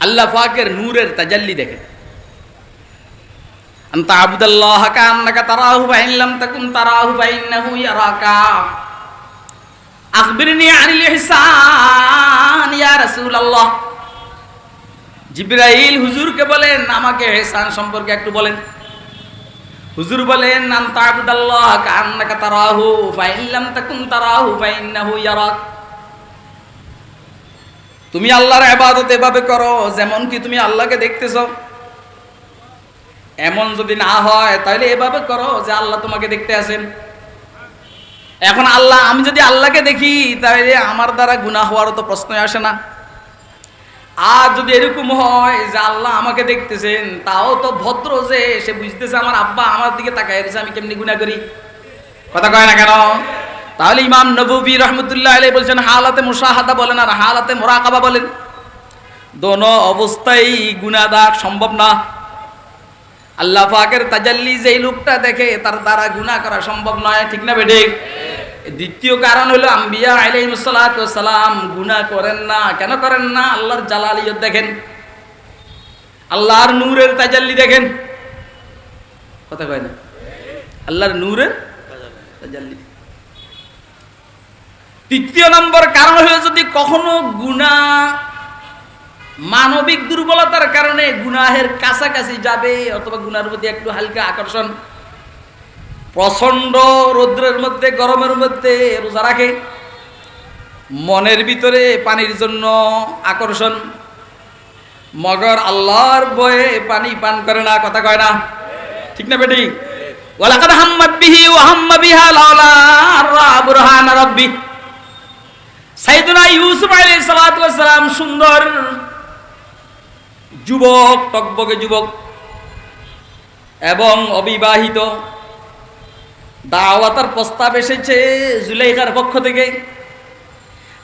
আল্লাহ পাকের নূরের তাজাল্লি দেখেন। আনতা আবুদাল্লাহ কান্নাকা তারাহু ফাইন লাম তাকুন তারাহু ফাইন্নাহু ইয়ারাকা। আখবিরনি আনিল ইহসান ইয়া রাসূলুল্লাহ। জিবরাইল হুজুরকে বলেন, আমাকে ইহসান সম্পর্কে একটু বলেন। হুজুর বলেন, আনতা আবুদাল্লাহ কান্নাকা তারাহু ফাইন লাম তাকুন তারাহু ফাইন্নাহু ইয়ারাক। তুমি আল্লাহর ইবাদত এভাবে করো যেমন কি তুমি আল্লাহকে দেখতেছো। এমন যদি না হয় তাহলে এভাবে করো যে আল্লাহ তোমাকে দেখতে আছেন। এখন আমি যদি আল্লাহকে দেখি তাহলে আমার দ্বারা গুনাহ হওয়ারও তো প্রশ্নই আসে না। আর যদি এরকম হয় যে আল্লাহ আমাকে দেখতেছেন, তাও তো ভদ্র যে সে বুঝতেছে আমার আব্বা আমার দিকে তাকায় রয়েছে, আমি কেমনি গুনাহ করি? কথা কয় না কেন? তাহলে ইমাম নববী রহমতুল্লাহ আলাইহি বলছেন হালাতে মুশাহাদা বলেন আর হালাতে মুরাকাবা বলেন, দোনো অবস্থায় গুনাহ দেওয়া সম্ভব না। আল্লাহ পাকের তাজাল্লি যেই লোকটা দেখে তার দ্বারা গুনাহ করা সম্ভব নয়, ঠিক না বেঠিক? দ্বিতীয় কারণ হলো আম্বিয়া আলাইহিস সালাতু ওয়াস সালাম গুনাহ করেন না। কেন করেন না? আল্লাহর জালালিয়ত দেখেন, আল্লাহর নূরের তাজাল্লি দেখেন। কথা কয় না? আল্লাহর নূরের তাজাল্লি। তৃতীয় নম্বর কারণ হলো যদি কখনো গুনাহ মানবিক দুর্বলতার কারণে গুনাহের কাছাকাছি যাবে অথবা গুনার প্রতি একটু হালকা আকর্ষণ, প্রচন্ড রৌদ্রের মধ্যে গরমের মধ্যে রোজা রাখে, মনের ভিতরে পানির জন্য আকর্ষণ, মগর আল্লাহর ভয়ে পানি পান করে না। কথা কয় না? ঠিক না বেটি? ওয়ালাকাদ হাম্মাত বিহি ওয়া হাম্মা বিহা লাউলা আররা বুরহান রাব্বি। সাইয়েদুনা ইউসুফ আলাইহিস সালাতু ওয়াস সালাম সুন্দর যুবক, টকবকে যুবক এবং অবিবাহিত, দাওয়াতের প্রস্তাব এসেছে জুলাইখার পক্ষ থেকে।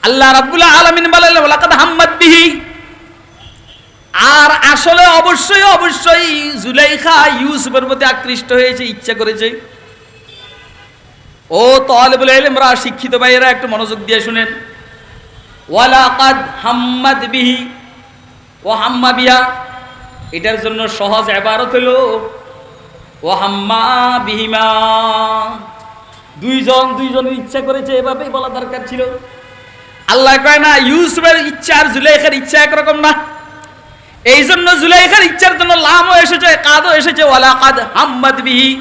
আল্লাহ রাব্বুল আলামিন বলেন ওয়ালাকাদ হাম্মাত বিহি, আর আসলে অবশ্যই অবশ্যই জুলাইখা ইউসুফের প্রতি আকৃষ্ট হয়েছে, ইচ্ছা করেছে। ও তালিবুল ইলমরা, শিক্ষিত ভাইয়েরা একটু মনোযোগ দিয়ে শুনেন। ওয়ালাকাদ হাম্মাত বিহি ওয়া হাম্মা বিহা, এটার জন্য সহজ ইবারত হলো ওয়া হাম্মা বিহিমা। দুইজনের ইচ্ছা করেছে, এভাবেই বলা দরকার ছিল। আল্লাহ কয় না ইউসুফের ইচ্ছা আর জুলাইখার ইচ্ছা একরকম না, এই জন্য জুলাইখার ইচ্ছার জন্য লামও এসেছে, কাদও এসেছে, ওয়ালাকাদ হাম্মাত বিহি।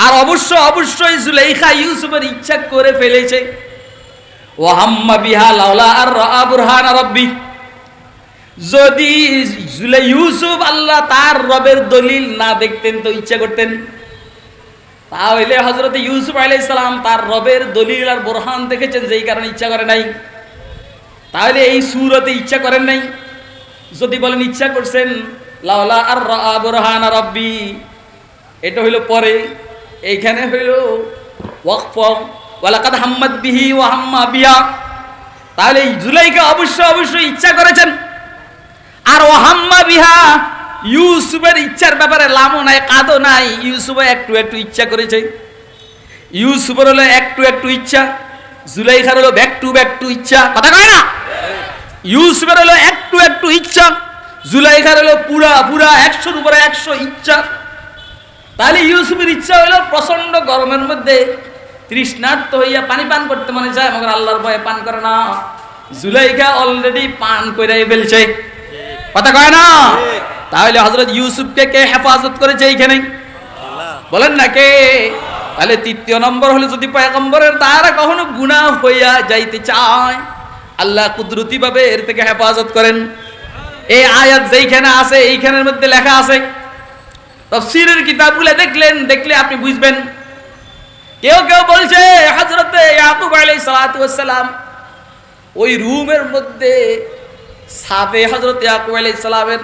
আর অবশ্যই জুলাইখা ইউসুফের ইচ্ছা করে ফেলেছে। ওয়া হাম্মা বিহা লাউলা আর রাআ বুরহান রাব্বি, যদি ইউসুফ আল্লাহ তার রবের দলিল না দেখতেন তো ইচ্ছা করতেন, তাহলে হযরত ইউসুফ আলাইহিস সালাম তার রবের দলিল আর বুরহান দেখেছেন, যেই কারণে ইচ্ছা করে নাই। তাহলে এই সূরতে ইচ্ছা করেন নাই। যদি বলেন ইচ্ছা করছেন লাউলা আর রাআ বুরহান রাব্বি, এটা হইল পরে, এইখানে হইল ওয়াকফ ওয়ালাকাদ হাম্মাত বিহি ওয়া হাম্মা বিহা। তাহলে জুলাইখা অবশ্যই ইচ্ছা করেছেন। আর ওয়া হাম্মা বিহা, ইউসুফের ইচ্ছার ব্যাপারে লামও নাই কাদও নাই, ইউসুফও একটু একটু ইচ্ছা করেছে। ইউসুফের হলো একটু ইচ্ছা, জুলাইখার হলো ব্যাক টু ইচ্ছা। কথা কয় না? ইউসুফের হলো একটু ইচ্ছা, জুলাইখার হলো পুরা 100-র উপরে 100 ইচ্ছা। তাহলে ইউসুফের ইচ্ছা হলো প্রচন্ড গরমের মধ্যে তৃষ্ণার্ত হইয়া পানি পান করতে মনে চায়, মগর আল্লাহর ভয়ে পান করে না। জুলাইখা অলরেডি পান কইরাই ফেলছে। কথা কয় না? তাহলে হযরত ইউসুফকে কে হেফাজত করেছে এইখানে? বলেন না কে? তাহলে তৃতীয় নম্বর হলো যদি পয়গম্বরের দ্বারা কখনো গুনাহ হইয়া যাইতে চায়, আল্লাহ কুদরতি ভাবে এর থেকে হেফাজত করেন। এই আয়াত যেইখানে আছে এইখানের মধ্যে লেখা আছে, তাফসীরের কিতাবগুলো দেখলে আপনি বুঝবেন। কেউ বলছে হযরত ইয়াকুব আলাইহিস সালাতু ওয়াস সালাম ওই রুমের মধ্যে সাথে হযরত ইয়াকুব আলাইহিস সালামের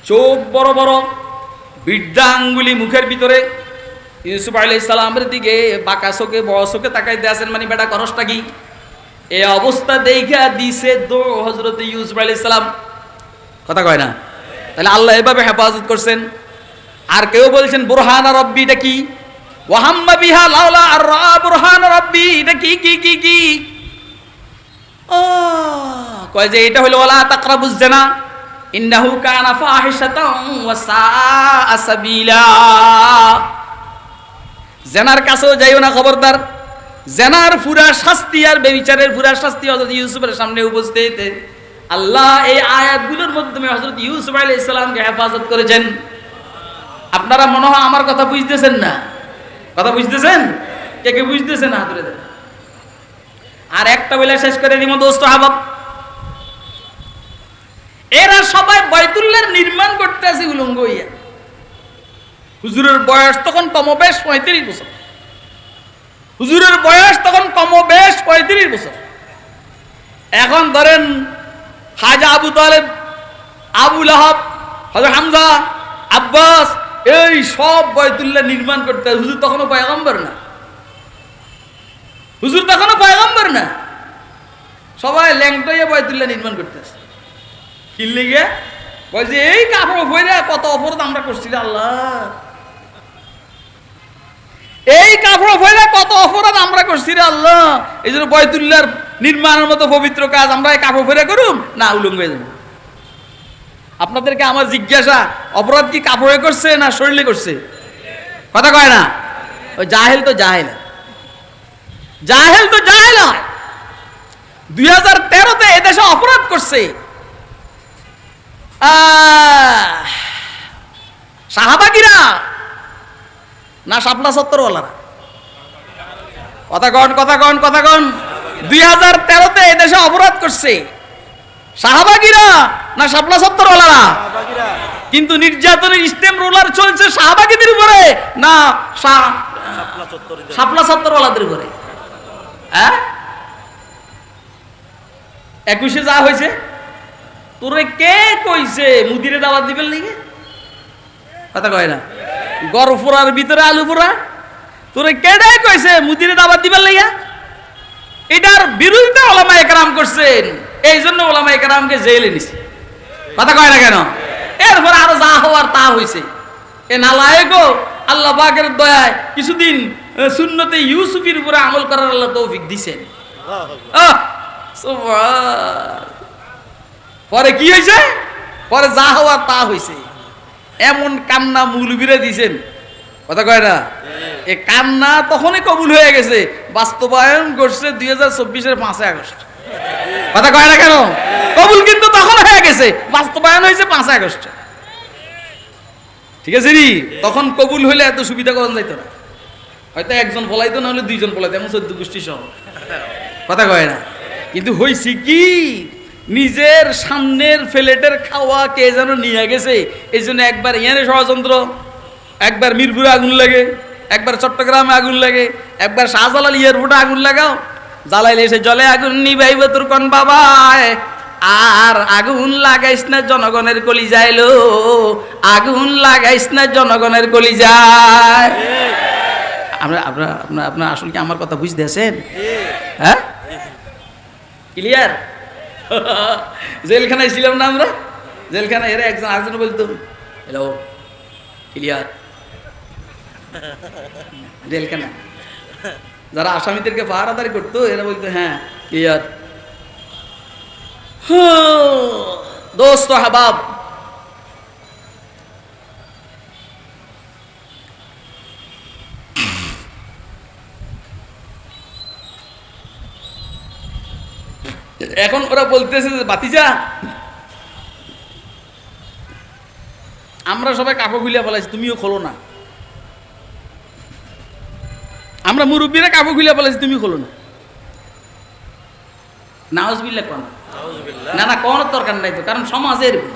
চোখ বড় বড়, বিদ্যা আঙ্গুলি মুখের ভিতরে, ইউসুফ আলাইহিস সালামের দিকে বাঁকা চোখে বড় চোখে তাকাই দিয়েছেন, মানে বেটা করসটা কি? এই অবস্থা দেখা দিছে হযরত ইউসুফ আলাইহিস সালাম। কথা কয় না? তাহলে আল্লাহ এভাবে হেফাজত করছেন। আর কেউ বলছেন বুরহান রাব্বি, এটা কি? ওয়া হাম্মা বিহা লাউলা আর রাআ বুরহান রাব্বি, এটা কি? কয় যে এটা হলো ওয়ালা তাকরাবুজ জিনা ইন্নাহু কানা ফাহিশাতান ওয়া সাআ সাবিলা। জিনার কাছেও যাইও না, খবরদার। জিনার পুরা শাস্তি আর বেবিচারের পুরা শাস্তি হযরত ইউসুফের সামনে উপস্থিত। আল্লাহ এই আয়াতগুলোর মাধ্যমে হযরত ইউসুফ আলাইহিস সালামকে হেফাজত করেছেন। আপনারা মনে হয় আমার কথা বুঝতেছেন না? কথা বুঝতেছেন? কে বুঝতেছেন? হাত তুলে দেন। আর একটা বলে শেষ করে দিব দোস্ত আহবাব, এরা সবাই বাইতুল্লাহর নির্মাণ করতে আছে উলঙ্গ হইয়া। হুজুরের বয়স তখন কমবেশ 35 বছর। এখন ধরেন খাজা আবু তালেব, আবু লাহাব, হযরত হামজা, আব্বাস, এই সব বাইতুল্লাহ নির্মাণ করতে। হুজুর তখনও পয়গম্বর না, হুজুর তখনও পয়গম্বর না, সবাই ল্যাংটাইয়া বাইতুল্লাহ নির্মাণ করতেছে। কি লিগে? বলছে এই কাপড় পরে কত অপরাধ আমরা করছি রে আল্লাহ, এই কাপড় পরে কত অপরাধ আমরা করছি রে আল্লাহ, এই জন্য বাইতুল্লাহর নির্মাণের মতো পবিত্র কাজ আমরা এই কাপড় পরে করুম না উলঙ্গ হয়ে যাবো। আপনাদেরকে আমার জিজ্ঞাসা, অপরাধ কি কাপড়ে করছে না শরীরে করছে? কথা কয় না? ওই জাহেল তো জাহেল, জাহেল তো জাহেল হয়। 2013-তে এদেশে অপরাধ করছে শাহবাগীরা না শাপলা সত্তরওয়ালারা? কথা কন, কথা কন, কথা কন। 2013-তে এদেশে অপরাধ করছে শাহবাগীরা না শাপলা সত্তরওয়ালারা? কিন্তু নির্যাতনের স্টেম রোলার চলছে শাহবাগীদের উপরে না শাপলা সত্তরওয়ালাদের উপরে? হ্যাঁ, 21-এ যা হয়েছে, তোরে কে কইছে মুদিরে দাওয়াত দিবেন নাকি? কথা কয় না? গরফুরার ভিতরে আলু পোড়া, তোরে কেডে কইছে মুদিরে দাওয়াত দিবেন লাগা? এটার বিরুদ্ধে ওলামায়ে কেরাম করছেন, এই জন্য ওলামায়ে কেরামকে জেলে নিছে। কথা কয় না কেন? এরপর আরো যা হওয়ার তা হইছে। এ নালায়েকও আল্লাহ পাকের দয়ায় কিছুদিন সুন্নতে ইউসুফের উপরে আমল করার আল্লাহ তৌফিক দিছেন। পরে কি হয়েছে? পরে যা হওয়ার তা হয়েছে। এমন কান্না মৌলবীরা দিছেন, কথা কয় না? এ কান্না তখনই কবুল হয়ে গেছে, বাস্তবায়ন করছে 2024-এর 5 আগস্ট। কথা কয় না কেন? কবুল কিন্তু তখন হয়ে গেছে, বাস্তবায়ন হয়েছে 5 আগস্ট। ঠিক আছে নি? তখন কবুল হইলে এত সুবিধা করা যাইতো না, হয়তো একজন পলাইতো, না হলে 2 জন পলাইতো, এমন 14 গোষ্ঠী সহ। কথা কয় না? কিন্তু হয়েছে কি, নিজের সামনের ফ্ল্যাটের খাওয়া কে যেন নিয়ে গেছে, এই জন্য একবার ইয়ানে ষড়যন্ত্র, একবার মিরপুরে আগুন লাগে, একবার চট্টগ্রামে আগুন লাগে, একবার শাহজালাল এয়ারপোর্টে আগুন লাগাও, জ্বালাইলে এসে জলে আগুন নিবাইব তোর কোন বাবায়, আর আগুন লাগাইস না জনগণের কলিজায় লো, আগুন লাগাইস না জনগণের কলিজায়। আপনার আসলে কি আমার কথা বুঝতে আছেন? হ্যাঁ, ক্লিয়ার? জেলখানায় ছিলাম না আমরা, জেলখানায় এরা একজন আরেকজন বলতো হ্যালো ক্লিয়ার। জেলখানা যারা আসামিদেরকে পাহারাদারি করতো এরা বলতো হ্যাঁ ক্লিয়ার। দোস্ত হাবাব, এখন ওরা বলতেছে যে বাতিজা আমরা সবাই কাপড় খুলিয়া ফেলাইছি, তুমিও খোলো না। আমরা মুরব্বীরা কাপড় খুলিয়া ফেলাইছি, তুমি খোলো না। নাউজুবিল্লাহ কোন না, না কোন দরকার নাই তো, কারণ সমাজে এরকম,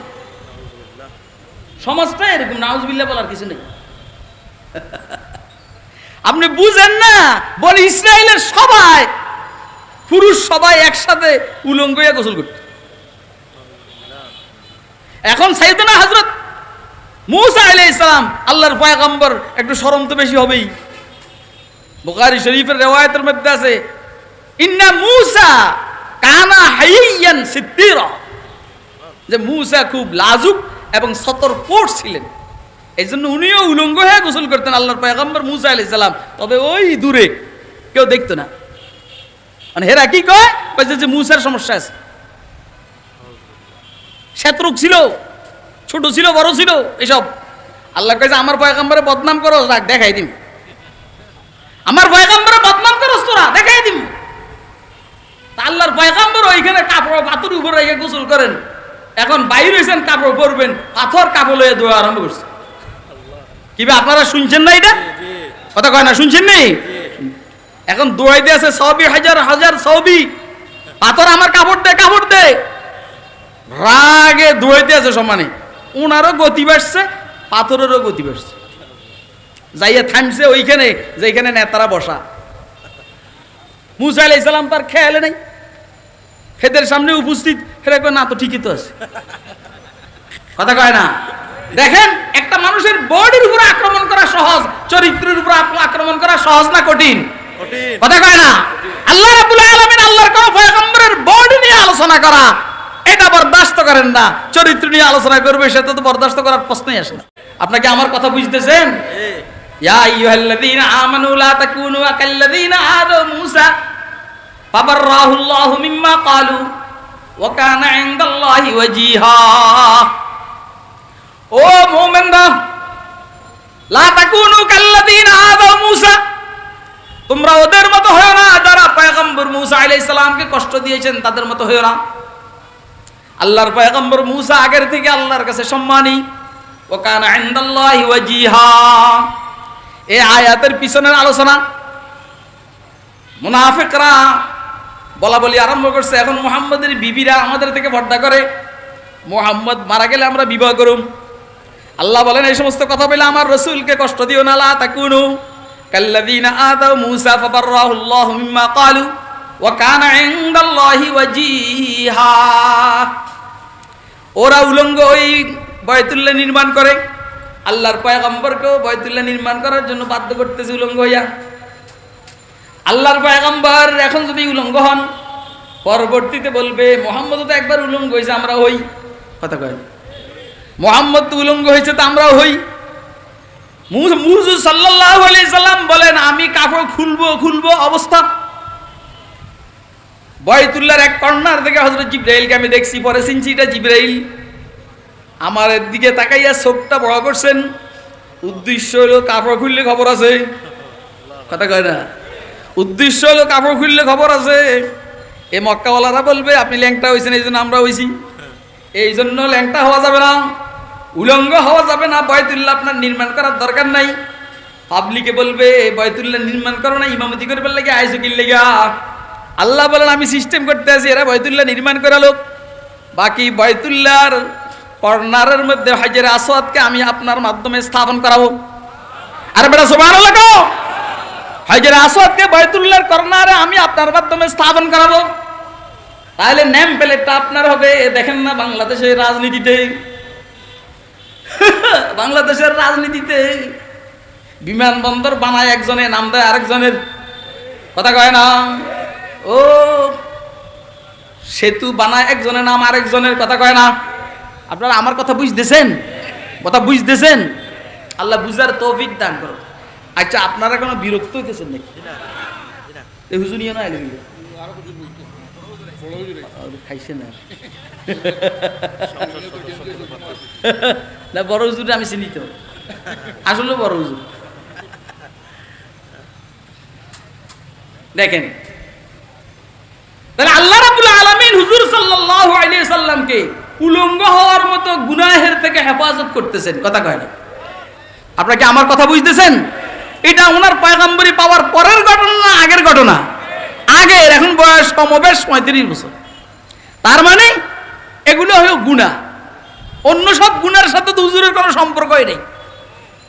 সমাজটা এরকম, নাউজুবিল্লাহ বলার কিছু নেই। আপনি বুঝেন না, বলে ইসরায়েলের সবাই পুরুষ সবাই একসাথে উলঙ্গ হয়ে গোসল করত। এখন সাইয়েদনা হযরত মূসা আলাইহিস সালাম আল্লাহর পয়গম্বর, একটু শরম তো বেশি হবেই। বুখারী শরীফের riwayatের মধ্যে আছে ইন্না মূসা কানা হাইয়ান সিদ্দিরা, যে মূসা খুব লাজুক এবং সতর্কপট ছিলেন, এই জন্য উনিও উলঙ্গ হয়ে গোসল করতেন আল্লাহর পয়গম্বর মূসা আলাইহিস সালাম। তবে ওই দূরে কেউ দেখতো না। মানে হেরা কি কয়, যে মূসার সমস্যা আছে, শত্রুক ছিল, ছোট ছিল, বড় ছিল, এসব। আল্লাহ কইছে আমার পয়গম্বরে বদনাম করো, রাখ দেখাই দিম। আমার পয়গম্বরে বদনাম করস তোরা, দেখাই দিম। আল্লাহর পয়গম্বর ওইখানে কাপড় পাথর উপর রেখে গোসল করেন, এখন বাইরে হয়েছেন কাপড় পরবেন, পাথর কাপড় লয়ে ধোয়া আরম্ভ করছে। কিবা আপনারা শুনছেন না? এটা কথা কয় না, শুনছেন নি? এখন দৌড়াইতে আছে সবই হাজার হাজার সবই, পাথর আমার কাপড় দে, কাপড় দে, রাগে দৌড়াইতে আছে সমানে। ওনারও গতি বাড়ছে, পাথরেরও গতি বাড়ছে। যাইয়া থামছে ওইখানে যেখানে নেতারা বসা। মুসা আলাইহিস সালাম তার খেয়ালে নেই, হেদের সামনে উপস্থিত, হেরে কয় না তো ঠিকই তো আছে, কথা কয় না। দেখেন একটা মানুষের বডির উপর আক্রমণ করা সহজ, চরিত্রের উপর আক্রমণ করা সহজ না কঠিন? কথা কয় না। আল্লাহ রাব্বুল আলামিন আল্লাহর কোন পয়গম্বরের বডি নিয়ে আলোচনা করা এটা বরদাস্ত করেন না, চরিত্র নিয়ে আলোচনা করবে সেটা তো বরদাস্ত করার প্রশ্নই আসে না। আপনাকে আমার কথা বুঝতেছেন? ইয়া আইয়ুহাল্লাযীনা আমানু লা তাকুনু কাল্লাযীনা আযা মূসা ফাবাররাহুল্লাহু মিম্মা ক্বালু ওয়া কানা ইনদাল্লাহি ওয়াজিহা। ও মুমিনরা, লা তাকুনু কাল্লাযীনা আযা মূসা, তোমরা ওদের মতো হয়ো না যারা পয়গম্বর মূসা আলাইহিস সালামকে কষ্ট দিয়েছেন, তাদের মতো হয়ো না। আল্লাহর পয়গম্বর মূসা আগের থেকে আল্লাহর কাছে সম্মানী, ওয়া কানা ইনদাল্লাহি ওয়াজিহা। এই আয়াতের পিছনের আলোচনা মুনাফিকরা বলা বলি আরম্ভ করছে, এখন মুহাম্মদের বিবিরা আমাদের থেকে পর্দা করে, মুহাম্মদ মারা গেলে আমরা বিবাহ করুম। আল্লাহ বলেন এই সমস্ত কথা বলে আমার রাসূলকে কষ্ট দিও না। লা তাকুনু কাল্লাযীনা আযাউ মূসা ফাবাররাহুল্লাহু মিম্মা ক্বালু ওয়া কানা ইনদাল্লাহি ওয়াজিহা। ওরা উলঙ্গ ওই বাইতুল্লাহ নির্মাণ করে, আল্লাহর পয়গম্বরকেও বাইতুল্লাহ নির্মাণ করার জন্য বাধ্য করতেছে উলঙ্গ হইয়া। আল্লাহর পয়গম্বর এখন যদি উলঙ্গ হন, পরবর্তীতে বলবে মুহাম্মদ তো একবার উলঙ্গ হয়েছে আমরা হই, কথা কয় মুহাম্মদ তো উলঙ্গ হয়েছে তো আমরাও হই। হুজুর সাল্লাল্লাহু আলাইহি সাল্লাম বলেন আমি কাপড় খুলবো অবস্থা। বাইতুল্লাহর এক কর্নার থেকে হযরত জিবরাইলকে আমি দেখছি, পরে চিনছি এটা জিবরাইল। আমার দিকে তাকাইয়া চোখটা বড় করছেন, উদ্দেশ্য হলো কাপড় খুললে খবর আছে, কথা কয় না। উদ্দেশ্য হলো কাপড় খুললে খবর আছে। এই মক্কাওয়ালারা বলবে আপনি ল্যাংটা হয়েছেন এই জন্য আমরা হয়েছি, এই জন্য ল্যাংটা হওয়া যাবে না, উলঙ্গ হওয়া যাবে না, বাইতুল্লাহ আপনার নির্মাণ করার দরকার নাই। পাবলিকে বলবে বাইতুল্লাহ নির্মাণ করো না, ইমামতি করবার লাগে আইসো কি লেগা। আল্লাহ বলেন আমি সিস্টেম করতে আছি, এরা বাইতুল্লাহ নির্মাণ করা লোক। বাকি বাইতুল্লাহর কর্নারের মধ্যে হাজরে আসওয়াদকে আমি আপনার মাধ্যমে স্থাপন করাবো। আরে বেটা সুবহানাল্লাহ কও, হাজরে আসওয়াদকে বাইতুল্লাহর কর্নারে আমি আপনার মাধ্যমে স্থাপন করাবো। তাহলে নেম প্লেটটা আপনার হবে। দেখেন না বাংলাদেশের রাজনীতিতে, বাংলাদেশের রাজনীতিতে বিমানবন্দর বানায় একজনে, নাম দেয় আরেকজনের, কথা কয় না। ও সেতু বানায় একজনের, নাম আরেকজনের, কথা কয় না। আপনারা আমার কথা বুঝতেছেন? কথা বুঝতেছেন? আল্লাহ বুঝার তৌফিক দান করো। আচ্ছা আপনারা কোনো বিরক্ত হইতেছেন নাকি? এই হুজুরিয়া না এলে খাইছে না না, বড় হুজুর আমি চিনি তো, আসলে বড় হুজুর। দেখেন তাহলে আল্লাহ রাব্বুল আলামিন হুজুর সাল্লাল্লাহু আলাইহি সাল্লামকে উলঙ্গ হওয়ার মতো গুনাহের থেকে হেফাজত করতেছেন, কথা কয় না। আপনারা কি আমার কথা বুঝতেছেন? এটা ওনার পয়গম্বরি পাওয়ার পরের ঘটনা না আগের ঘটনা? আগের। এখন বয়স কমবেশ 35 বছর। তার মানে এগুলো হলো গুনাহ, অন্য সব গুনার সাথে তো হুজুরের কোনো সম্পর্কই নেই।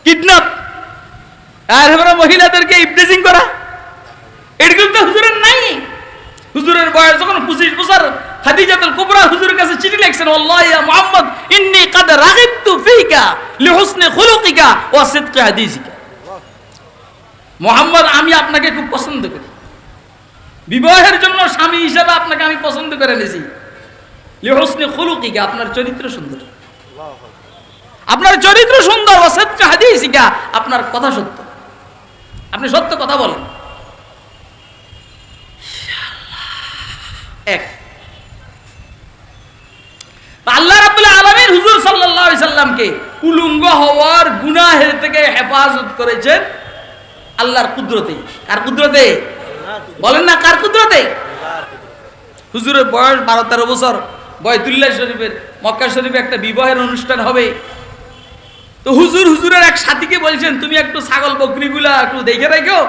কিডন্যাপ আর মহিলাদেরকে ইফটিজিং করা, এগুলো তো হুজুরের নাই। হুজুরের বয়স যখন 25 বছর, খাদিজাতুল কুবরা হুজুরের কাছে চিঠি লিখছেন, আল্লাহ ইয়া মুহাম্মদ ইন্নী কাদ রাগিবতু ফিকা লিহুসনি খুলুকিকা ওয়া সিদকি হাদিসিকা। মুহাম্মদ আমি আপনাকে খুব পছন্দ করি, বিবাহের জন্য স্বামী হিসেবে আপনাকে আমি পছন্দ করে নিয়েছি। লিহুসনি খুলুকিকা, আপনার চরিত্র সুন্দর, আপনার চরিত্র সুন্দর। ওয়া সিদকি হাদিসিকা, আপনার কথা সত্য, আপনি সত্য কথা বলেন। এক আল্লাহ রাব্বুল আলামিন হুজুর সাল্লাল্লাহু আলাইহি সাল্লামকে উলঙ্গ হওয়ার গুনাহের থেকে হেফাজত করেছেন আল্লাহর কুদরতে। কার কুদরতে বলেন না? কার কুদরতে? হুজুরের বয়স 12-13 বছর। বাইতুল্লাহ শরীফের, মক্কা শরীফে একটা বিবাহের অনুষ্ঠান হবে। তো হুজুরের এক সাথীকে বলছেন তুমি একটু ছাগল বকরিগুলা একটু দেখে রাখো,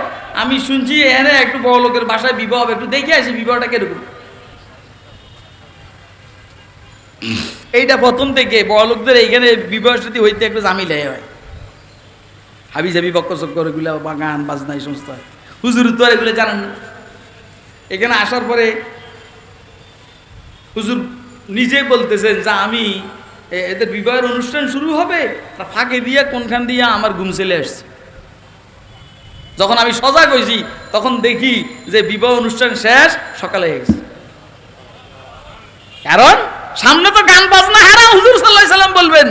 আমি শুনছি এনে একটু বড় লোকের বাসায় বিবাহ হবে, একটু দেখে আসি বিবাহটা কিরকম। এইটা প্রথম থেকে বড় লোকদের এইখানে বিবাহ সাথী হইতে একটু জামিল হয়, হাবি জাবি বক্কর চক্কর এগুলো বা গান বাজনা এই সমস্ত। হুজুর তো আর এগুলো জানেন না। এখানে আসার পরে হুজুর নিজে বলতেছেন যে আমি এদের বিবাহের অনুষ্ঠান শুরু হবে, ফাঁকে দিয়ে কোনখান দিয়ে আমার ঘুম চলে আসছে। যখন আমি সজাগ হয়েছি তখন দেখি যে বিবাহ অনুষ্ঠান শেষ, সকালে হয়ে গেছে। কারণ সামনে তো গান বাজনা হারাম, হুজুর সাল্লাল্লাহু আলাইহি সাল্লাম বলবেন,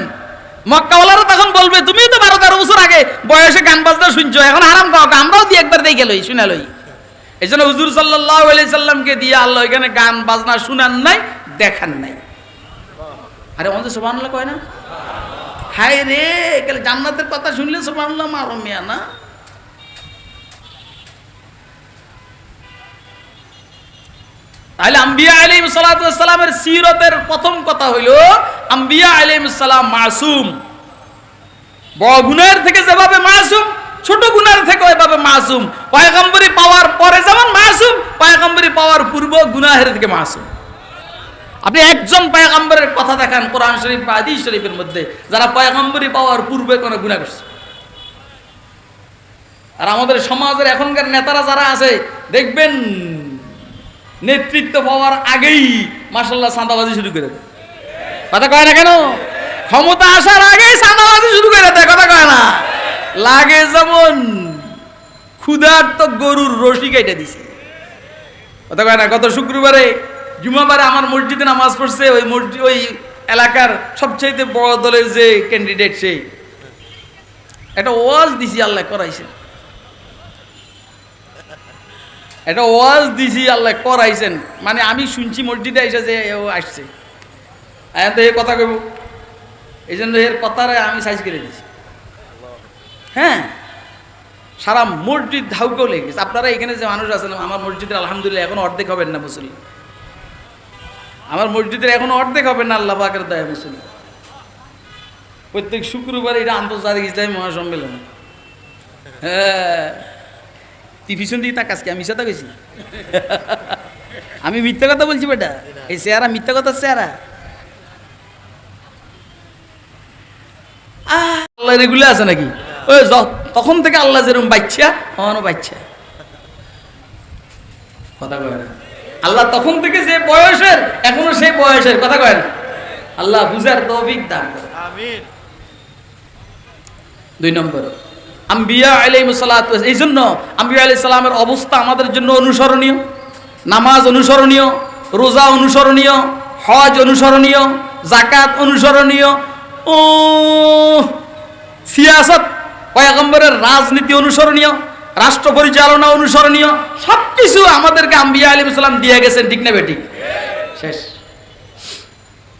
মক্কাওয়ালারা তখন বলবে তুমি তো 12-13 বছর আগে বয়সে গান বাজনা শুনছো, এখন হারাম কাও, আমরাও দিয়ে একবার দেখে লই, শুনে লই। এই জন্য হুজুর সাল্লাল্লাহু আলাইহি সাল্লামকে দিয়ে আল্লাহ এখানে গান বাজনা শুনান নাই, দেখান নাই। আরে অন্তত সুবহানাল্লাহ কয় না? হায় রে, কাল জান্নাতের কথা শুনলে সুবহানাল্লাহ মারো মিয়া না। তাহলে আম্বিয়া আলাইহিস সালাতু ওয়াস সালামের সিরতের প্রথম কথা হইল আম্বিয়া আলাইহিস সালাম মাসুম। বড় গুনাহের থেকে যেভাবে মাসুম, ছোট গুনাহের থেকে ওইভাবে মাসুম। পয়গম্বরি পাওয়ার পরে যেমন মাসুম, পয়গম্বরি পাওয়ার পূর্ব গুনাহের থেকে মাসুম। আপনি একজন পয়গম্বরের কথা দেখান কোরআন শরীফ বা হাদিস শরীফের মধ্যে যারা পয়গম্বরি পাওয়ার পূর্বে কোনো গুনাহ করছে। আর আমাদের সমাজের এখনকার নেতারা যারা আছে দেখবেন নেতৃত্ব পাওয়ার আগেই মাশাআল্লাহ চাঁদাবাজি শুরু করে দেয়। কথা কয় না কেন? ক্ষমতা আসার আগেই চাঁদাবাজি শুরু করে দেয়। কথা কয় না? লাগে যেমন ক্ষুধার্ত গরুর রশি কেটে দিছে। কথা কয় না? গত শুক্রবারে জুমাবারে আমার মসজিদে নামাজ পড়ছে ওই মসজিদ, ওই এলাকার সবচেয়ে বড় দলের যে ক্যান্ডিডেট, সেই একটা ওয়াজ দিছি, আল্লাহ করাইছেন। এটা ওয়াজ দিছি, আল্লাহ করাইছেন। মানে আমি শুনছি মসজিদে এসে যে ও আসছে, তো এ কথা কইব, এই জন্য এর কথারে আমি সাইজ করে দিছি। হ্যাঁ, সারা মসজিদ ধাউকেও লেগেছে। আপনারা এখানে যে মানুষ আছেন, আমার মসজিদের আলহামদুলিল্লাহ এখন অর্ধেক হবেন না মুসলিম। আমার মসজিদের এখন অর্ধেক হবেন না আল্লাহ পাকের দয়া মুসলিম। প্রত্যেক শুক্রবার এটা আন্তর্জাতিক ইসলামী মহাসম্মেলন। হ্যাঁ, তুই পিছন দিয়ে তাকাস কি? আমি মিথ্যা গেছি? আমি মিথ্যা কথা বলছি বেটা? এই চেহারা মিথ্যা কথা চেহারা। আল্লাহ এগুলো আছে নাকি? ওই তখন থেকে আল্লাহ যেরকম বাচ্চা হওয়ানো বাচ্চা। কথা কয় না? আল্লাহ তখন থেকে যে বয়সের এখনো সেই বয়সের। কথা কয় না? আল্লাহ বুঝার তৌফিক দান করে। আমিন। 2 নম্বর আম্বিয়া আলাইহিস সালাতু, এই জন্য আম্বিয়া আলাইহিস সালামের অবস্থা আমাদের জন্য অনুসরণীয়। নামাজ অনুসরণীয়, রোজা অনুসরণীয়, হজ অনুসরণীয়, যাকাত অনুসরণীয়, ও সিয়াসত পয়গম্বরের রাজনীতি অনুসরণীয়, রাষ্ট্র পরিচালনা অনুসরণীয়। সবকিছু আমাদেরকে আম্বিয়া আলাইহিস সালাম দিয়ে গেছেন, ঠিক না বেঠিক? শেষ।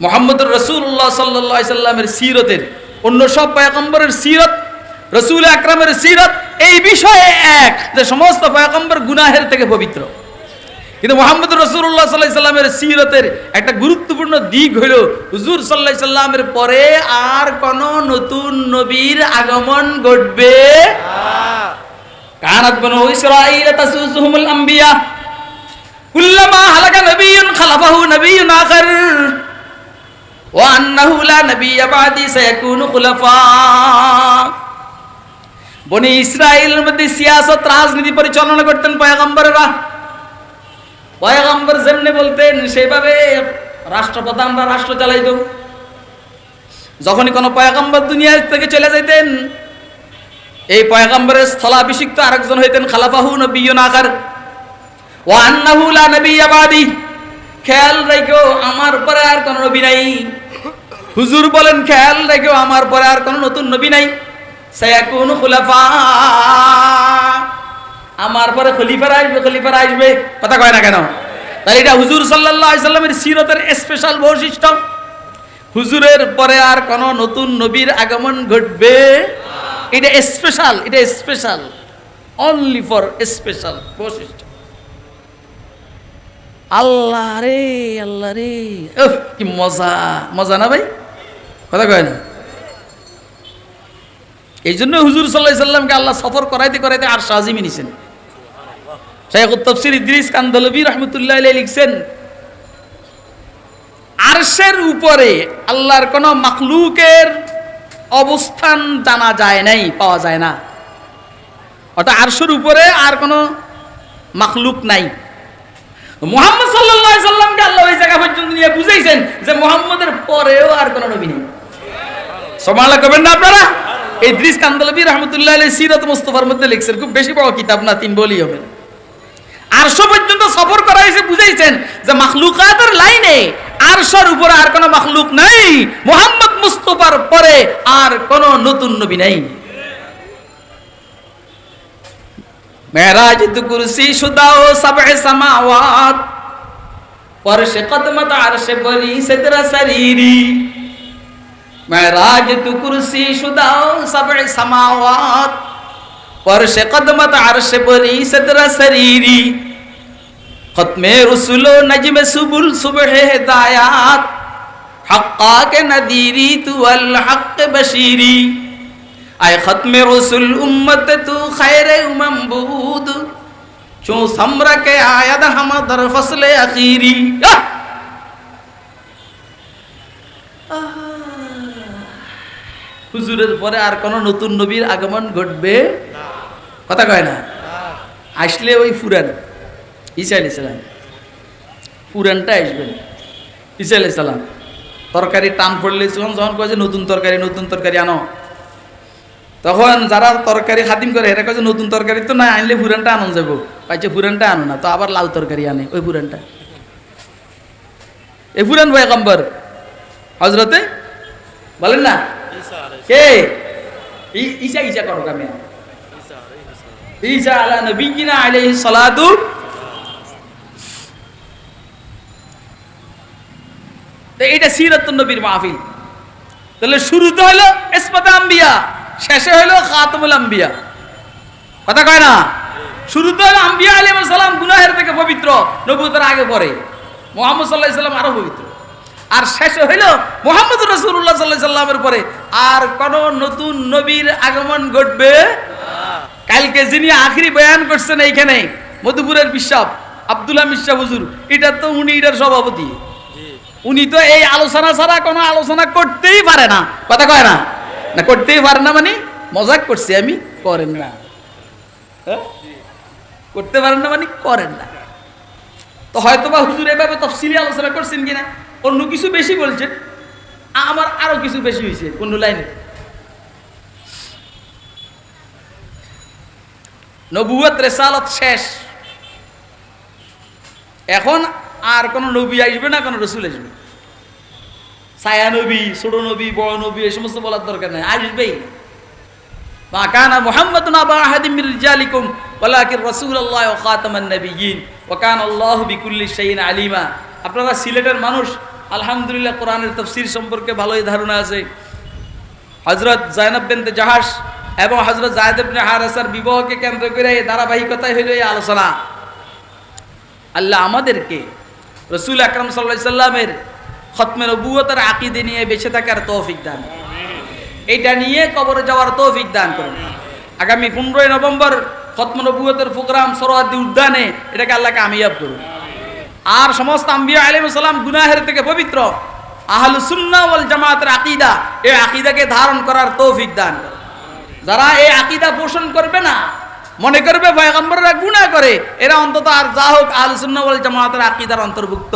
মুহাম্মদুর রাসূলুল্লাহ সাল্লাল্লাহু আলাইহি সাল্লামের সিরতের অন্য সব পয়গম্বরের সিরত, রাসূল আকরামের সিরত এই বিষয়ে এক যে সমস্ত পয়গম্বর গুনাহের থেকে পবিত্র। কিন্তু মুহাম্মদুর রাসূলুল্লাহ সাল্লাল্লাহু আলাইহি সাল্লামের সিরতের একটা গুরুত্বপূর্ণ দিক হল হুজুর সাল্লাল্লাহু আলাইহি সাল্লামের পরে আর কোন নতুন নবীর আগমন ঘটবে না। কানাত বনু ইসরাঈল তাসুসুহুমুল আম্বিয়া কুল্লামা হালাকা নবিয়্যুন খালাফাহু নবিয়্যুন আখার ওয়া আন্নাহু লা নবিয়্যা বাদি সায়াকুনু খুলাফা। বনি ইসরাইলের মধ্যে সিয়াসত রাজনীতি পরিচালনা করতেন পয়গম্বরেরা। পয়গম্বর যেমনি বলতেন সেইভাবে রাষ্ট্রপ্রধানরা রাষ্ট্র চালাইত। যখনই কোনো পয়গম্বর দুনিয়া থেকে চলে যাইতেন, এই পয়গম্বরের স্থলাভিষিক্ত আরেকজন হইতেন খালাফাহু নবিয়্যুন আখার ওয়া আন্নাহু লা নবিয়্যা বাদি। খেয়াল রাখো আমার পরে আর কোন নবী নাই। হুজুর বলেন খেয়াল রাখো আমার পরে আর কোন নতুন নবী নাই। সায়াকুনু খুলাফা, আমার পরে খলিফারা আসবে, খলিফারা আসবে। কথা কয় না কেন? তাহলে এটা হুজুর সাল্লাল্লাহু আলাইহি সাল্লামের সিরতের স্পেশাল বৈশিষ্ট্য। হুজুরের পরে আর কোন নতুন নবীর আগমন ঘটবে, এটা স্পেশাল, এটা স্পেশাল, অনলি ফর স্পেশাল বৈশিষ্ট্য। আল্লাহ রে, আল্লাহ রে, কি মজা, মজা না ভাই? কথা কয় না? এই জন্য হুজুর সাল্লাল্লাহু আলাইহি সাল্লামকে আল্লাহ সফর করাইতে করাইতে আরশ আজিমে নিছেন। শাইখুত তাফসীর ইদ্রিস কান্দলবী রাহমাতুল্লাহ আলাইহি লিখছেন, আরশের উপরে আল্লাহর কোন মাখলুকের অবস্থান জানা যায় নাই, পাওয়া যায় না। অর্থাৎ আরশের উপরে আর কোন মাখলুক নাই। মুহাম্মদ সাল্লাল্লাহু আলাইহি সাল্লামকে আল্লাহ ওই জায়গা পর্যন্ত নিয়ে বুঝাইছেন যে মুহাম্মদের পরেও আর কোনো নবী নেই। সুবহানাল্লাহ কবেন না আপনারা? ইদ্রিস কান্দলবী রাহমাতুল্লাহ আলাইহি সিরাত মুস্তাফার মধ্যে লিখছেন, খুব বেশি বড় কিতাব না, 3 বলি হবে। আরশ পর্যন্ত সফর করা হয়েছে, বুঝাইছেন যে মাখলুকাতের লাইনে আরশের উপরে আর কোনো মাখলুক নাই, মুহাম্মদ মুস্তাফার পরে আর কোনো নতুন নবী নাই। মেরাজ তু কুরসি শুদাও সাবএ সামাওয়াত, ফরশে কদমত আরশে বরি সিদরা সরিরি। মেরাজ তু কুরসি শুদাও সাবএ সামাওয়াত, ফরশে কদমত আরশে বরি সিদরা সরিরি। খতমে রসুল নজমে সুবুল সুবহে হিদায়াত, হক্কা কে নদীরি তু আল হক বশীরি। আয় খতমে রসুল উম্মত তু খৈর উমম্বুদ, চো সমরা কে আয়াদ হামদর ফসলে আখিরি। হুজুরের পরে আর কোন নতুন নবীর আগমন ঘটবে না, কথা কয় না। আসলে ওই ফুরান ঈসা আলাইহিস সালাম, পুরানটা আসবেন ঈসা আলাইহিস সালাম। তরকারি টান পড়লে যখন কয় যে নতুন তরকারি আনো, তখন যারা তরকারি খাদিম করে এরা কয় যে নতুন তরকারি তো না আনলে পুরানটা আনন যাবো, পাইছে পুরানটা আনো না, তো আবার লাল তরকারি আনে ওই পুরানটা। এই পুরান পয়গম্বর হযরতে বলেন না কে ঈসা করো কামে ঈসা আলা নবিয়িনা আলাইহিস সালাতু। এটা সিরাতুন নবীর মাহফিল। তাহলে শুরুতে হলো ইসমাতে আম্বিয়া, শেষে হলো খাতামুল আম্বিয়া, কথা কয় না। শুরুতে হলো আম্বিয়া আলাইহিস সালাম গুনাহের থেকে পবিত্র, নবুয়তের আগে পরে মুহাম্মদ সাল্লাল্লাহু আলাইহি সাল্লাম আরো পবিত্র। আর শেষে হলো মুহাম্মদ রাসূলুল্লাহ সাল্লাল্লাহু আলাইহি সাল্লামের পরে আর কোন নতুন নবীর আগমন ঘটবে না। কালকে যিনি আখেরি বয়ান করছেন এইখানে মধুপুরের বিশপ আব্দুল্লাহ মিশা হুজুর, এটা তো উনি এটার সভাপতি। উনি তো এই আলোচনা ছাড়া কোনো আলোচনা করতেই পারে না, কথা কয় না, না করতেই পারে না মানে মজাক করছি আমি, করেন না, করতে পারেন না মানে করেন না। তো হয়তো বা হুজুর এভাবে তফসিলি আলোচনা করছেন কিনা, অন্য কিছু বেশি বলছেন, আমার আরো কিছু বেশি হয়েছে অন্য লাইনে। নবুয়ত রিসালাত শেষ, এখন আর কোন নবী আসবে না, কোন রসুল আসবে। ছায়া নবী, ছোট নবী, বড় নবী এই সমস্ত বলার দরকার নাই, আসবেই। মা কানা মুহাম্মাদুন আবা আহাদিম মির রিজালিকুম ওয়ালাকিন রাসূলুল্লাহ ওয়া খাতামান নাবিয়্যিন ওয়া কানা আল্লাহু বিকুল্লি শাইইন আলিমা। আপনারা সিলেটের মানুষ, আলহামদুলিল্লাহ কোরআনের তাফসীর সম্পর্কে ভালোই ধারণা আছে। হযরত যায়েনব বিনতে জাহাশ এবং হযরত যায়েদ ইবনে হারেসার বিবাহকে কেন্দ্র করে এই ধারাবাহিকতায় হইল এই আলোচনা। আল্লাহ আমাদেরকে রাসূল আকরাম সাল্লাল্লাহু আলাইহি সাল্লামের খতমে নবুয়তের আকীদা নিয়ে বেঁচে থাকার তৌফিক দান, এইটা নিয়ে কবরে যাওয়ার তৌফিক দান করুন। আগামী 15 নভেম্বর খতমে নবুয়তের প্রোগ্রাম সরোয়ার্দী উদ্যানে, এটাকে আল্লাহ কামিয়াব করুন। আর সমস্ত আম্বিয়া আলাইহিস সালাম গুনাহের থেকে পবিত্র, আহলুস সুন্নাহ ওয়াল জামাতের আকীদা, এই আকীদাকে ধারণ করার তৌফিক দান করুন। যারা এই আকীদা পোষণ করবে না, মনে করবে পয়গম্বররা গুনাহ করে, এরা অন্তত আর যা হোক আহলুস সুন্নাহ ওয়াল জামাতের আকীদার অন্তর্ভুক্ত।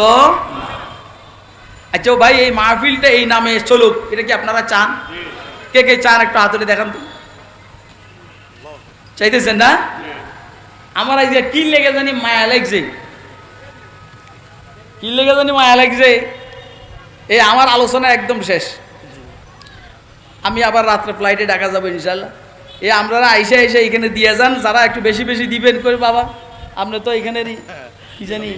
আচ্ছা ভাই, এই মাহফিলটা এই নামে চলুক, এটা কি আপনারা চান? কে কে চান একটু হাত তুলে দেখান তো। চাইতেছেন না? আমার এই যে কি লেগে জানি মায়া লাগছে, কি লেগে জানি মায়া লাগছে। এই আমার আলোচনা একদম শেষ, আমি আবার রাত্রে ফ্লাইটে ঢাকা যাবো ইনশাল্লাহ। এই আপনারা আইসা এখানে দিয়ে যান, যারা একটু বেশি বেশি দিবেন করে বাবা, আপনি তো এখানেরই কি জানি